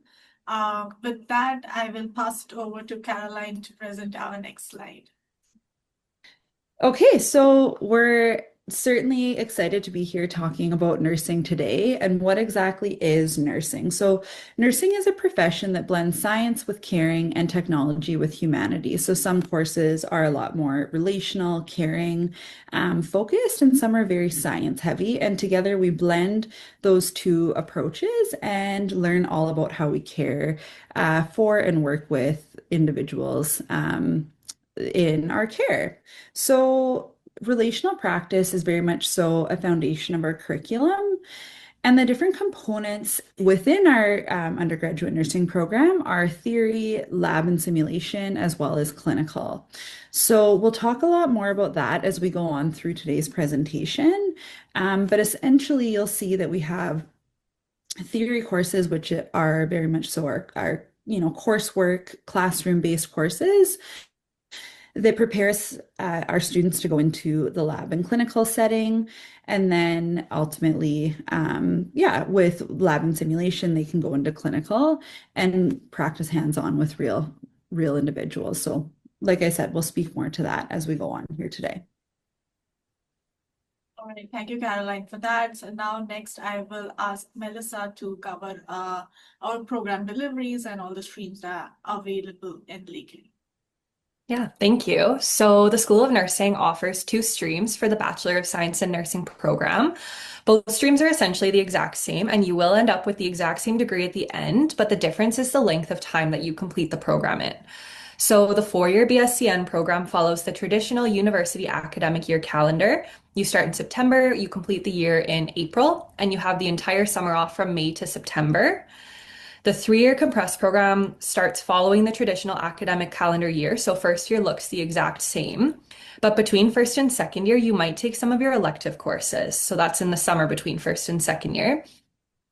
With that, I will pass it over to Caroline to present our next slide. Okay, so we're certainly excited to be here talking about nursing today and what exactly is nursing. So, nursing is a profession that blends science with caring and technology with humanity. So, some courses are a lot more relational, caring focused, and some are very science heavy. And together we blend those two approaches and learn all about how we care for and work with individuals in our care. So, relational practice is very much so a foundation of our curriculum. And the different components within our undergraduate nursing program are theory, lab, and simulation, as well as clinical. So, we'll talk a lot more about that as we go on through today's presentation. But essentially, you'll see that we have theory courses, which are very much so our coursework, classroom-based courses that prepares our students to go into the lab and clinical setting. And then ultimately, with lab and simulation, they can go into clinical and practice hands-on with real individuals. So like I said, we'll speak more to that as we go on here today. All right, thank you, Caroline, for that. So now next, I will ask Melissa to cover our program deliveries and all the streams that are available in Lakehead. Yeah, thank you. So the School of Nursing offers 2 streams for the Bachelor of Science in Nursing program. Both streams are essentially the exact same, and you will end up with the exact same degree at the end, but the difference is the length of time that you complete the program in. So the 4-year BSCN program follows the traditional university academic year calendar. You start in September, you complete the year in April, and you have the entire summer off from May to September. The 3-year compressed program starts following the traditional academic calendar year, so first year looks the exact same. But between first and second year, you might take some of your elective courses. So that's in the summer between first and second year.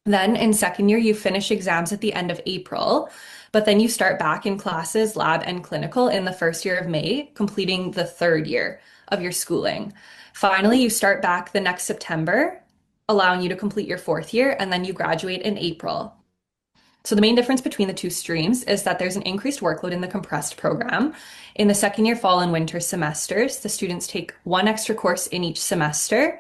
Then in second year, you finish exams at the end of April, but then you start back in classes, lab, and clinical in the first year of May, completing the 3rd year of your schooling. Finally, you start back the next September, allowing you to complete your 4th year, and then you graduate in April. So the main difference between the 2 streams is that there's an increased workload in the compressed program. In the second year fall and winter semesters, the students take 1 extra course in each semester,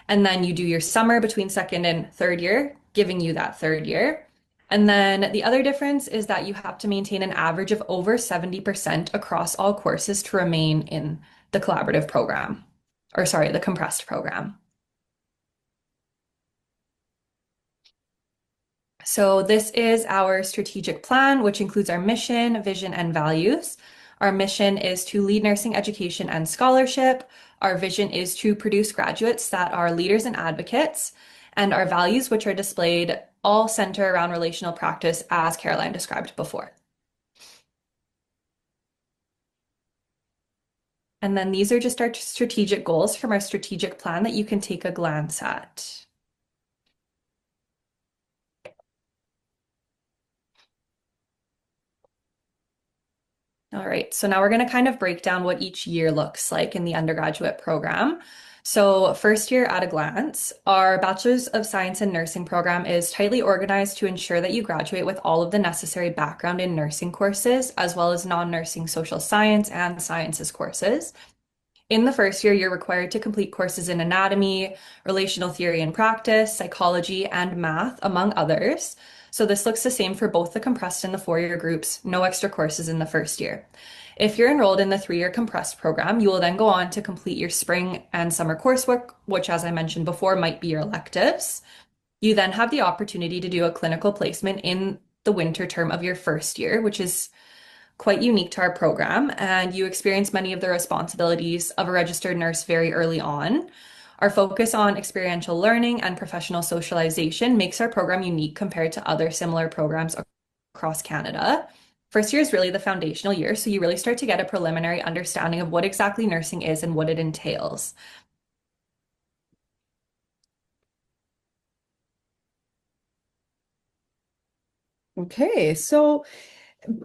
and then you do your summer between second and 3rd year, giving you that 3rd year. And then the other difference is that you have to maintain an average of over 70% across all courses to remain in the collaborative program, the compressed program. So this is our strategic plan, which includes our mission, vision, and values. Our mission is to lead nursing education and scholarship. Our vision is to produce graduates that are leaders and advocates. And our values, which are displayed, all center around relational practice, as Caroline described before. And then these are just our strategic goals from our strategic plan that you can take a glance at. All right, so now we're going to kind of break down what each year looks like in the undergraduate program. So first year at a glance, our Bachelor's of Science in Nursing program is tightly organized to ensure that you graduate with all of the necessary background in nursing courses, as well as non-nursing social science and sciences courses. In the first year, you're required to complete courses in anatomy, relational theory and practice, psychology, and math, among others. So this looks the same for both the compressed and the four-year groups, no extra courses in the first year. If you're enrolled in the three-year compressed program, you will then go on to complete your spring and summer coursework, which, as I mentioned before, might be your electives. You then have the opportunity to do a clinical placement in the winter term of your first year, which is quite unique to our program, and you experience many of the responsibilities of a registered nurse very early on. Our focus on experiential learning and professional socialization makes our program unique compared to other similar programs across Canada. First year is really the foundational year, so you really start to get a preliminary understanding of what exactly nursing is and what it entails. Okay, so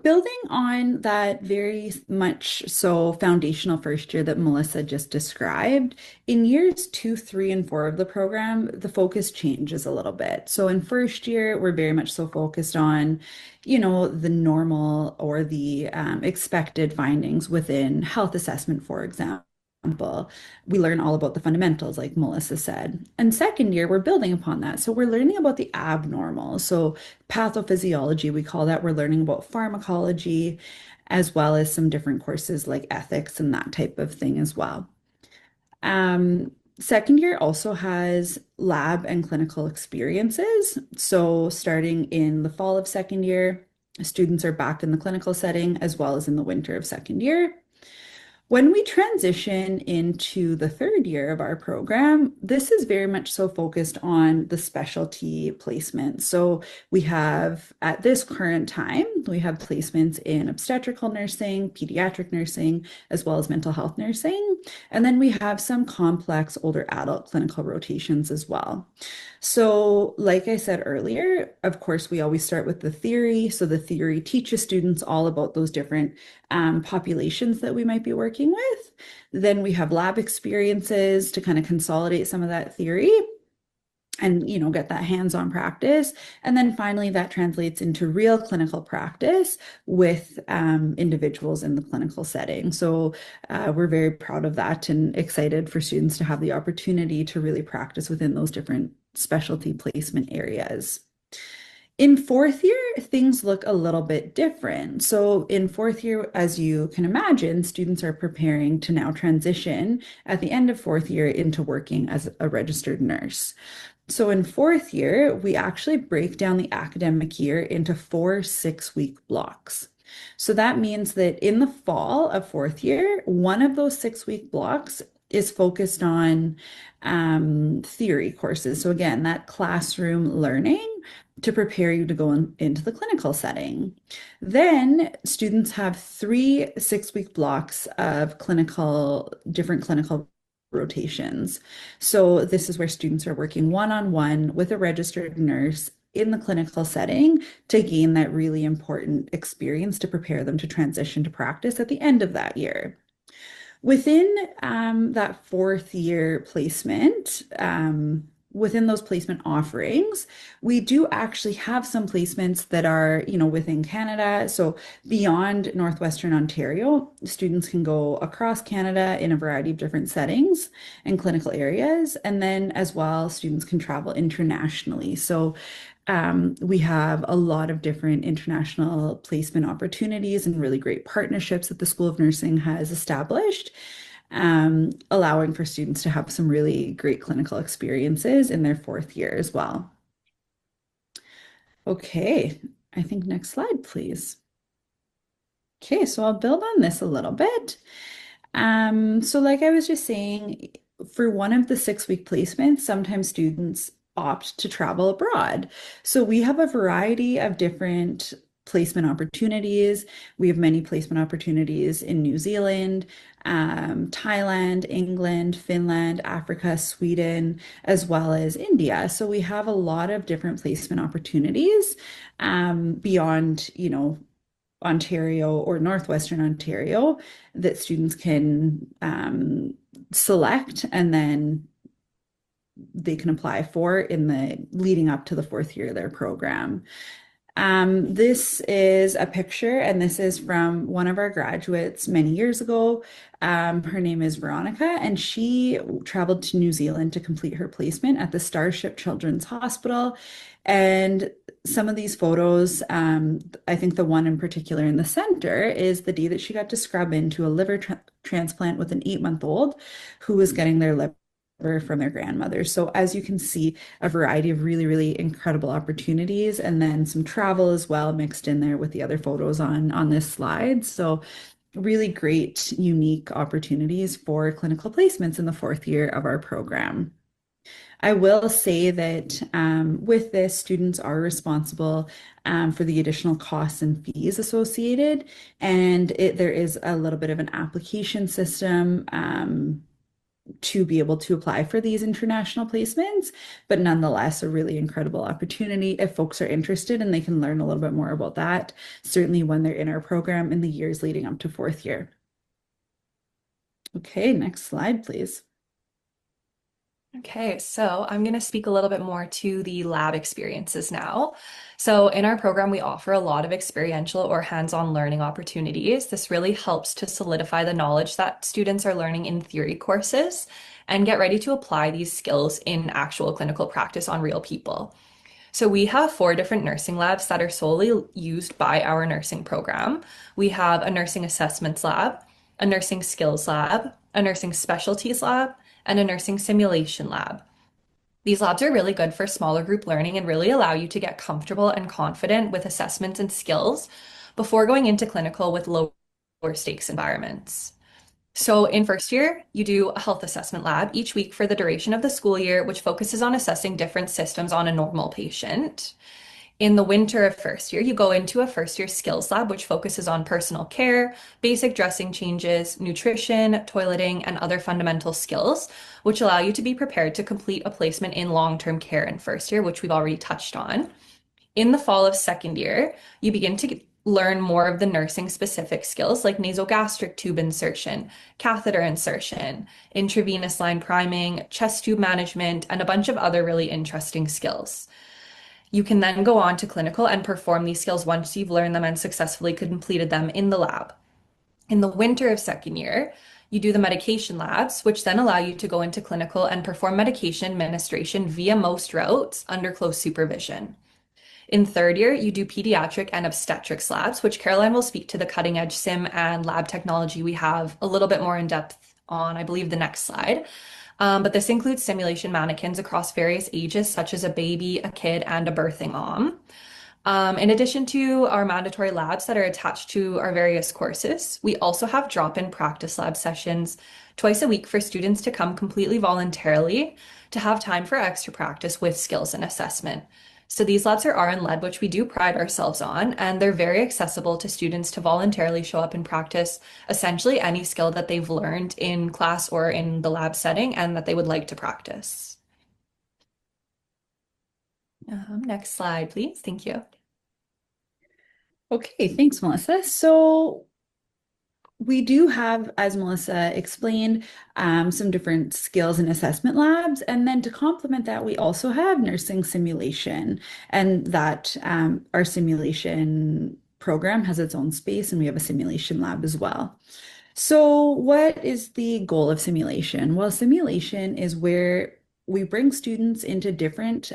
building on that very much so foundational first year that Melissa just described, in years 2, 3, and 4 of the program, the focus changes a little bit. So in first year, we're very much so focused on, the normal or the expected findings within health assessment, for example. We learn all about the fundamentals, like Melissa said. And second year, we're building upon that. So we're learning about the abnormal. So pathophysiology, we call that. We're learning about pharmacology, as well as some different courses like ethics and that type of thing as well. Second year also has lab and clinical experiences. So starting in the fall of second year, students are back in the clinical setting as well as in the winter of second year. When we transition into the third year of our program, this is very much so focused on the specialty placement. So we have, at this current time, we have placements in obstetrical nursing, pediatric nursing, as well as mental health nursing. And then we have some complex older adult clinical rotations as well. So, like I said earlier, of course, we always start with the theory. So the theory teaches students all about those different populations that we might be working with. Then we have lab experiences to kind of consolidate some of that theory and get that hands-on practice. And then finally, that translates into real clinical practice with individuals in the clinical setting. So we're very proud of that and excited for students to have the opportunity to really practice within those different specialty placement areas. In fourth year, things look a little bit different. So in fourth year, as you can imagine, students are preparing to now transition at the end of fourth year into working as a registered nurse. So in fourth year, we actually break down the academic year into 4 6-week blocks. So that means that in the fall of fourth year, one of those 6-week blocks is focused on theory courses. So again, that classroom learning to prepare you to go into the clinical setting. Then students have 3 6-week blocks of different clinical rotations. So this is where students are working one-on-one with a registered nurse in the clinical setting to gain that really important experience to prepare them to transition to practice at the end of that year. Within that fourth year placement, within those placement offerings, we do actually have some placements that are, within Canada. So beyond Northwestern Ontario, students can go across Canada in a variety of different settings and clinical areas. And then as well, students can travel internationally. So we have a lot of different international placement opportunities and really great partnerships that the School of Nursing has established, allowing for students to have some really great clinical experiences in their fourth year as well. Okay, I think next slide, please. Okay, so I'll build on this a little bit. So like I was just saying, for one of the 6-week placements, sometimes students opt to travel abroad. So we have a variety of different placement opportunities. We have many placement opportunities in New Zealand, Thailand, England, Finland, Africa, Sweden, as well as India. So we have a lot of different placement opportunities beyond, Ontario or Northwestern Ontario that students can select, and then they can apply for in the leading up to the fourth year of their program. This is a picture, and this is from one of our graduates many years ago. Her name is Veronica, and she traveled to New Zealand to complete her placement at the Starship Children's Hospital. And some of these photos, I think the one in particular in the center is the day that she got to scrub into a liver transplant with an 8-month-old who was getting their liver from their grandmother. So as you can see, a variety of really, really incredible opportunities, and then some travel as well mixed in there with the other photos on this slide. So really great, unique opportunities for clinical placements in the 4th year of our program. I will say that with this, students are responsible for the additional costs and fees associated, and there is a little bit of an application system to be able to apply for these international placements, but nonetheless, a really incredible opportunity if folks are interested and they can learn a little bit more about that, certainly when they're in our program in the years leading up to 4th year. Okay, next slide, please. Okay, so I'm going to speak a little bit more to the lab experiences now. So in our program, we offer a lot of experiential or hands-on learning opportunities. This really helps to solidify the knowledge that students are learning in theory courses and get ready to apply these skills in actual clinical practice on real people. So we have 4 different nursing labs that are solely used by our nursing program. We have a nursing assessments lab, a nursing skills lab, a nursing specialties lab, and a nursing simulation lab. These labs are really good for smaller group learning and really allow you to get comfortable and confident with assessments and skills before going into clinical with lower stakes environments. So in 1st year, you do a health assessment lab each week for the duration of the school year, which focuses on assessing different systems on a normal patient. In the winter of 1st year, you go into a 1st year skills lab, which focuses on personal care, basic dressing changes, nutrition, toileting, and other fundamental skills, which allow you to be prepared to complete a placement in long-term care in 1st year, which we've already touched on. In the fall of 2nd year, you begin to learn more of the nursing specific skills like nasogastric tube insertion, catheter insertion, intravenous line priming, chest tube management, and a bunch of other really interesting skills. You can then go on to clinical and perform these skills once you've learned them and successfully completed them in the lab. In the winter of 2nd year, you do the medication labs, which then allow you to go into clinical and perform medication administration via most routes under close supervision. In 3rd year, you do pediatric and obstetrics labs, which Caroline will speak to the cutting edge sim and lab technology we have a little bit more in depth on, I believe, the next slide. But this includes simulation mannequins across various ages, such as a baby, a kid, and a birthing mom. In addition to our mandatory labs that are attached to our various courses, we also have drop-in practice lab sessions twice a week for students to come completely voluntarily to have time for extra practice with skills and assessment. So these labs are RN-led, which we do pride ourselves on, and they're very accessible to students to voluntarily show up and practice essentially any skill that they've learned in class or in the lab setting and that they would like to practice. Next slide, please. Thank you. Okay, thanks, Melissa. So we do have, as Melissa explained, some different skills and assessment labs. And then to complement that, we also have nursing simulation, and that our simulation program has its own space, and we have a simulation lab as well. So what is the goal of simulation? Well, simulation is where we bring students into different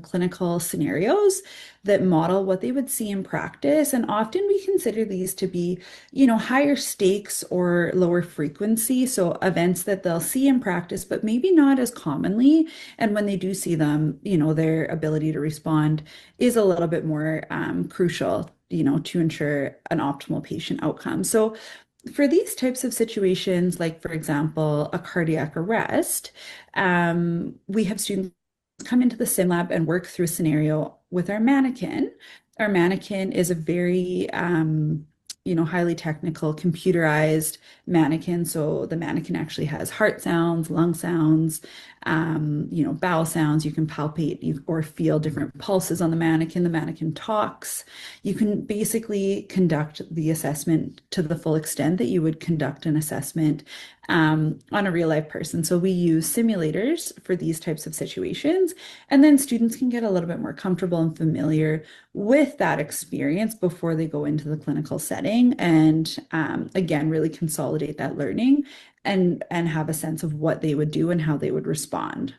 clinical scenarios that model what they would see in practice. And often we consider these to be, higher stakes or lower frequency. So events that they'll see in practice, but maybe not as commonly. And when they do see them, their ability to respond is a little bit more crucial, to ensure an optimal patient outcome. So for these types of situations, like for example, a cardiac arrest, we have students come into the sim lab and work through a scenario with our mannequin. Our mannequin is a very, highly technical computerized mannequin. So the mannequin actually has heart sounds, lung sounds, bowel sounds. You can palpate or feel different pulses on the mannequin. The mannequin talks. You can basically conduct the assessment to the full extent that you would conduct an assessment on a real life person. So we use simulators for these types of situations, and then students can get a little bit more comfortable and familiar with that experience before they go into the clinical setting, and again, really consolidate that learning and have a sense of what they would do and how they would respond.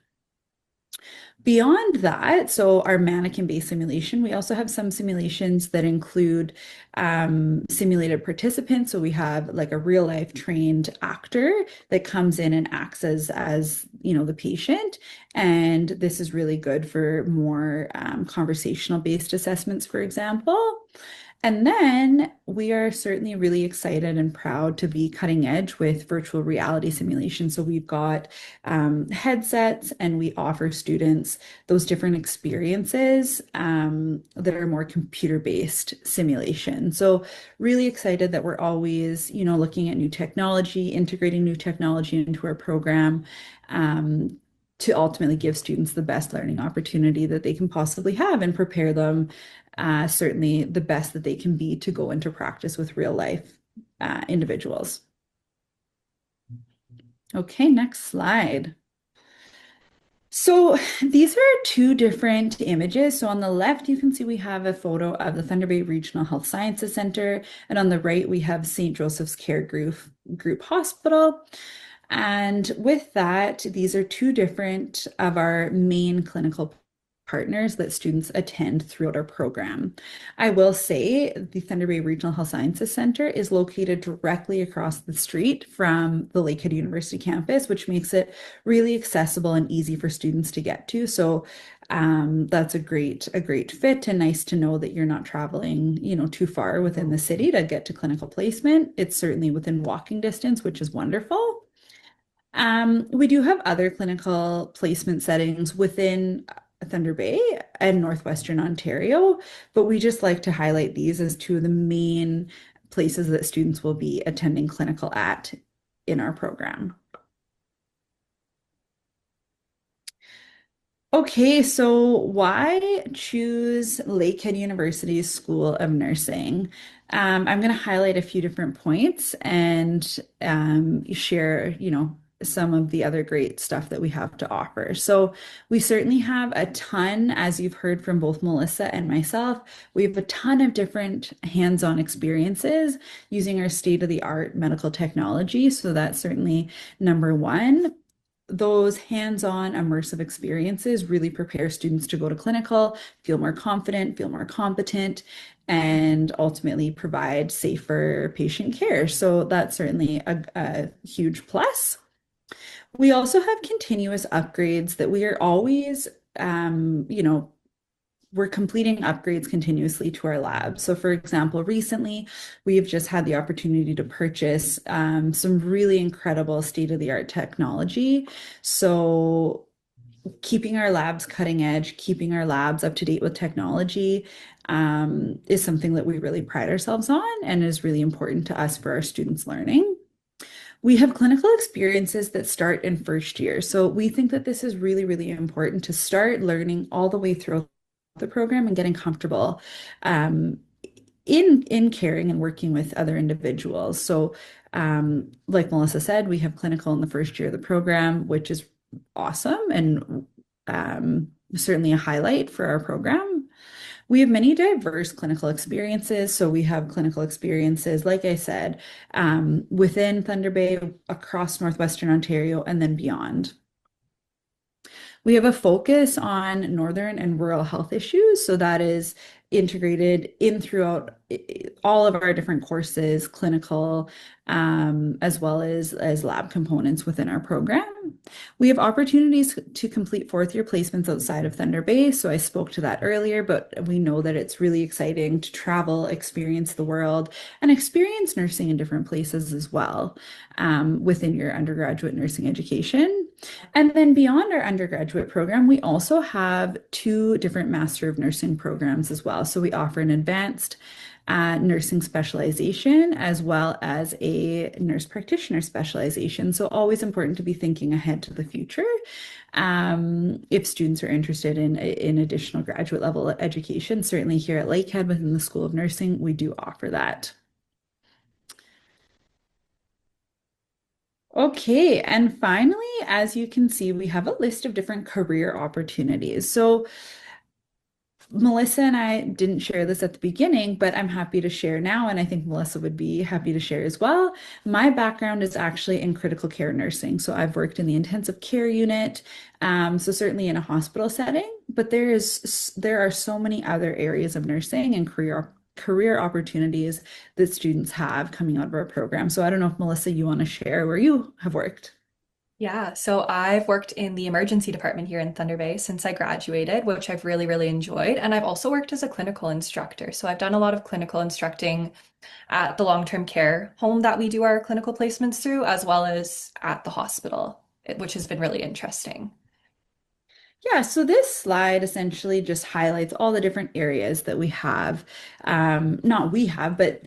Beyond that, so our mannequin-based simulation, we also have some simulations that include simulated participants. So we have like a real life trained actor that comes in and acts as the patient. And this is really good for more conversational based assessments, for example. And then we are certainly really excited and proud to be cutting edge with virtual reality simulation. So we've got headsets, and we offer students those different experiences that are more computer-based simulation. So really excited that we're always, looking at new technology, integrating new technology into our program, to ultimately give students the best learning opportunity that they can possibly have and prepare them certainly the best that they can be to go into practice with real life individuals. Okay, next slide. So these are two different images. So on the left, you can see we have a photo of the Thunder Bay Regional Health Sciences Center, and on the right, we have St. Joseph's Care Group Hospital. And with that, these are two different of our main clinical partners that students attend throughout our program. I will say the Thunder Bay Regional Health Sciences Center is located directly across the street from the Lakehead University campus, which makes it really accessible and easy for students to get to. So that's a great fit, and nice to know that you're not traveling, too far within the city to get to clinical placement. It's certainly within walking distance, which is wonderful. We do have other clinical placement settings within Thunder Bay and Northwestern Ontario, but we just like to highlight these as two of the main places that students will be attending clinical at in our program. Okay, so why choose Lakehead University's School of Nursing? I'm going to highlight a few different points and share, some of the other great stuff that we have to offer. So we certainly have a ton, as you've heard from both Melissa and myself, we have a ton of different hands-on experiences using our state-of-the-art medical technology. So that's certainly number one. Those hands-on immersive experiences really prepare students to go to clinical, feel more confident, feel more competent, and ultimately provide safer patient care. So that's certainly a huge plus. We also have continuous upgrades that we are always, we're completing upgrades continuously to our lab. So for example, recently, we've just had the opportunity to purchase some really incredible state-of-the-art technology. So keeping our labs cutting edge, keeping our labs up to date with technology is something that we really pride ourselves on and is really important to us for our students' learning. We have clinical experiences that start in first year. So we think that this is really, really important to start learning all the way through the program and getting comfortable in caring and working with other individuals. So like Melissa said, we have clinical in the first year of the program, which is awesome and certainly a highlight for our program. We have many diverse clinical experiences. So we have clinical experiences, like I said, within Thunder Bay, across Northwestern Ontario, and then beyond. We have a focus on northern and rural health issues. So that is integrated in throughout all of our different courses, clinical, as well as lab components within our program. We have opportunities to complete fourth year placements outside of Thunder Bay. So I spoke to that earlier, but we know that it's really exciting to travel, experience the world, and experience nursing in different places as well within your undergraduate nursing education. And then beyond our undergraduate program, we also have two different Master of Nursing programs as well. So we offer an advanced nursing specialization as well as a nurse practitioner specialization. So always important to be thinking ahead to the future. If students are interested in additional graduate level education, certainly here at Lakehead within the School of Nursing, we do offer that. Okay, and finally, as you can see, we have a list of different career opportunities. So Melissa and I didn't share this at the beginning, but I'm happy to share now, and I think Melissa would be happy to share as well. My background is actually in critical care nursing. So I've worked in the intensive care unit, so certainly in a hospital setting, but there are so many other areas of nursing and career opportunities that students have coming out of our program. So I don't know if Melissa, you want to share where you have worked. Yeah, so I've worked in the emergency department here in Thunder Bay since I graduated, which I've really, really enjoyed. And I've also worked as a clinical instructor. So I've done a lot of clinical instructing at the long-term care home that we do our clinical placements through, as well as at the hospital, which has been really interesting. Yeah, so this slide essentially just highlights all the different areas that we have. Not we have, but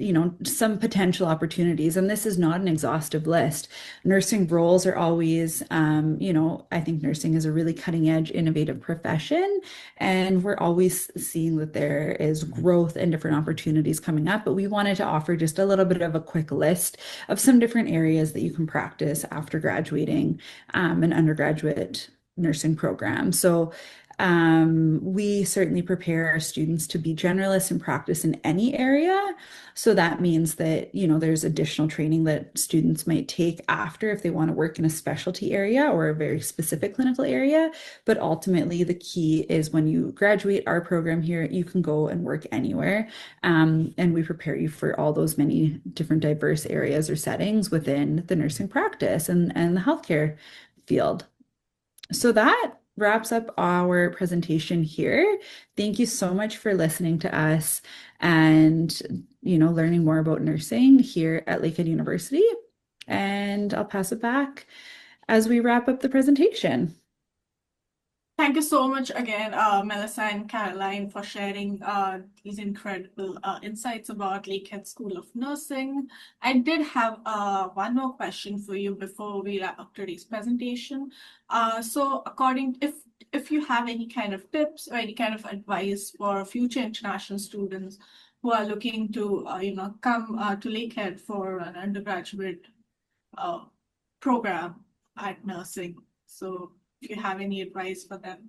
some potential opportunities. And this is not an exhaustive list. Nursing roles are always, I think nursing is a really cutting edge, innovative profession. And we're always seeing that there is growth and different opportunities coming up. But we wanted to offer just a little bit of a quick list of some different areas that you can practice after graduating an undergraduate nursing program. So we certainly prepare our students to be generalists and practice in any area. So that means that, there's additional training that students might take after if they want to work in a specialty area or a very specific clinical area. But ultimately, the key is when you graduate our program here, you can go and work anywhere. And we prepare you for all those many different diverse areas or settings within the nursing practice and the healthcare field. So that wraps up our presentation here. Thank you so much for listening to us and, learning more about nursing here at Lakehead University. And I'll pass it back as we wrap up the presentation. Thank you so much again, Melissa and Caroline, for sharing these incredible insights about Lakehead School of Nursing. I did have one more question for you before we wrap up today's presentation. So, if you have any kind of tips or any kind of advice for future international students who are looking to, come to Lakehead for an undergraduate program at nursing, so if you have any advice for them.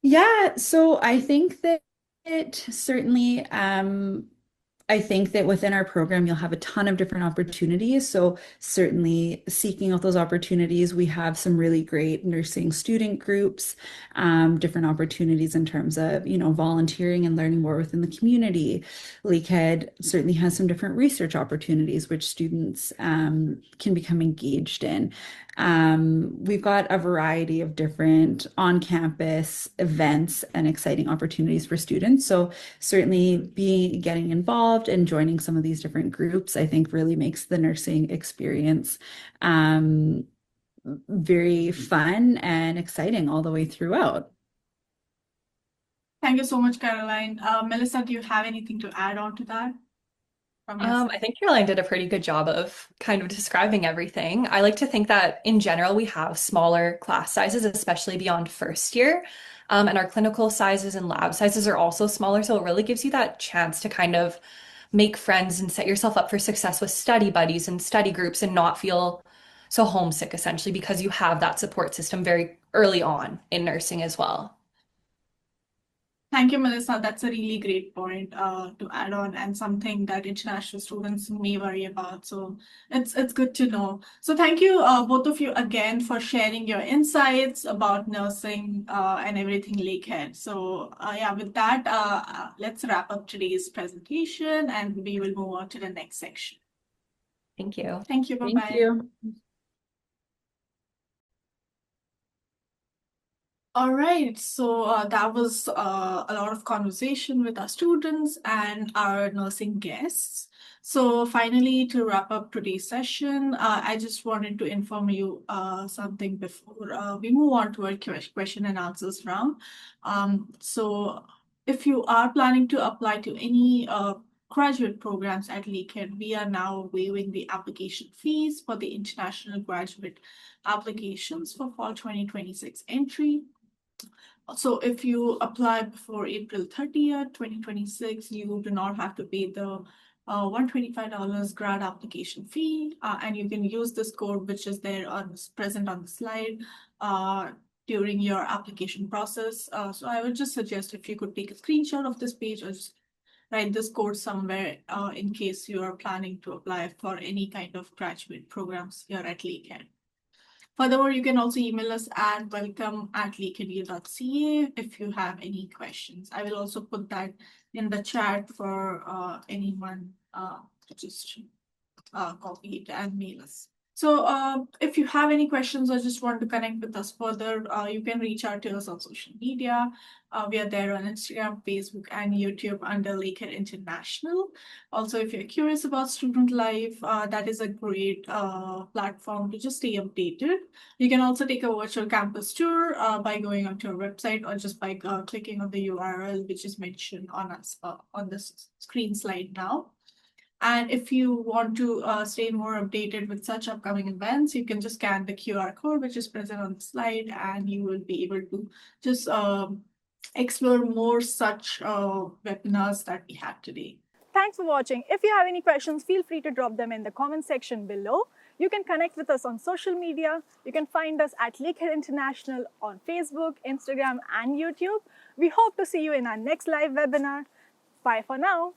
Yeah, so I think that it certainly, I think that within our program, you'll have a ton of different opportunities. So certainly seeking out those opportunities, we have some really great nursing student groups, different opportunities in terms of, volunteering and learning more within the community. Lakehead certainly has some different research opportunities, which students can become engaged in. We've got a variety of different on-campus events and exciting opportunities for students. So certainly getting involved and joining some of these different groups, I think really makes the nursing experience very fun and exciting all the way throughout. Thank you so much, Caroline. Melissa, do you have anything to add on to that from your side? I think Caroline did a pretty good job of kind of describing everything. I like to think that in general, we have smaller class sizes, especially beyond first year. And our clinical sizes and lab sizes are also smaller. So it really gives you that chance to kind of make friends and set yourself up for success with study buddies and study groups and not feel so homesick, essentially, because you have that support system very early on in nursing as well. Thank you, Melissa. That's a really great point to add on, and something that international students may worry about. So it's good to know. So thank you, both of you, again for sharing your insights about nursing and everything Lakehead. So yeah, with that, let's wrap up today's presentation, and we will move on to the next section. Thank you. Thank you. Bye-bye. Thank you. All right, so that was a lot of conversation with our students and our nursing guests. So finally, to wrap up today's session, I just wanted to inform you something before we move on to our question and answers round. So if you are planning to apply to any graduate programs at Lakehead, we are now waiving the application fees for the international graduate applications for fall 2026 entry. So if you apply before April 30th, 2026, you do not have to pay the $125 grad application fee, and you can use this code which is there present on the slide during your application process. So I would just suggest if you could take a screenshot of this page or just write this code somewhere in case you are planning to apply for any kind of graduate programs here at Lakehead. Furthermore, you can also email us at welcome@lakeheadu.ca if you have any questions. I will also put that in the chat for anyone to just copy it and mail us. So if you have any questions or just want to connect with us further, you can reach out to us on social media. We are there on Instagram, Facebook, and YouTube under Lakehead International. Also, if you're curious about student life, that is a great platform to just stay updated. You can also take a virtual campus tour by going onto our website or just by clicking on the URL, which is mentioned on this screen slide now. And if you want to stay more updated with such upcoming events, you can just scan the QR code, which is present on the slide, and you will be able to just explore more such webinars that we had today. Thanks for watching. If you have any questions, feel free to drop them in the comment section below. You can connect with us on social media. You can find us at Lakehead International on Facebook, Instagram, and YouTube. We hope to see you in our next live webinar. Bye for now.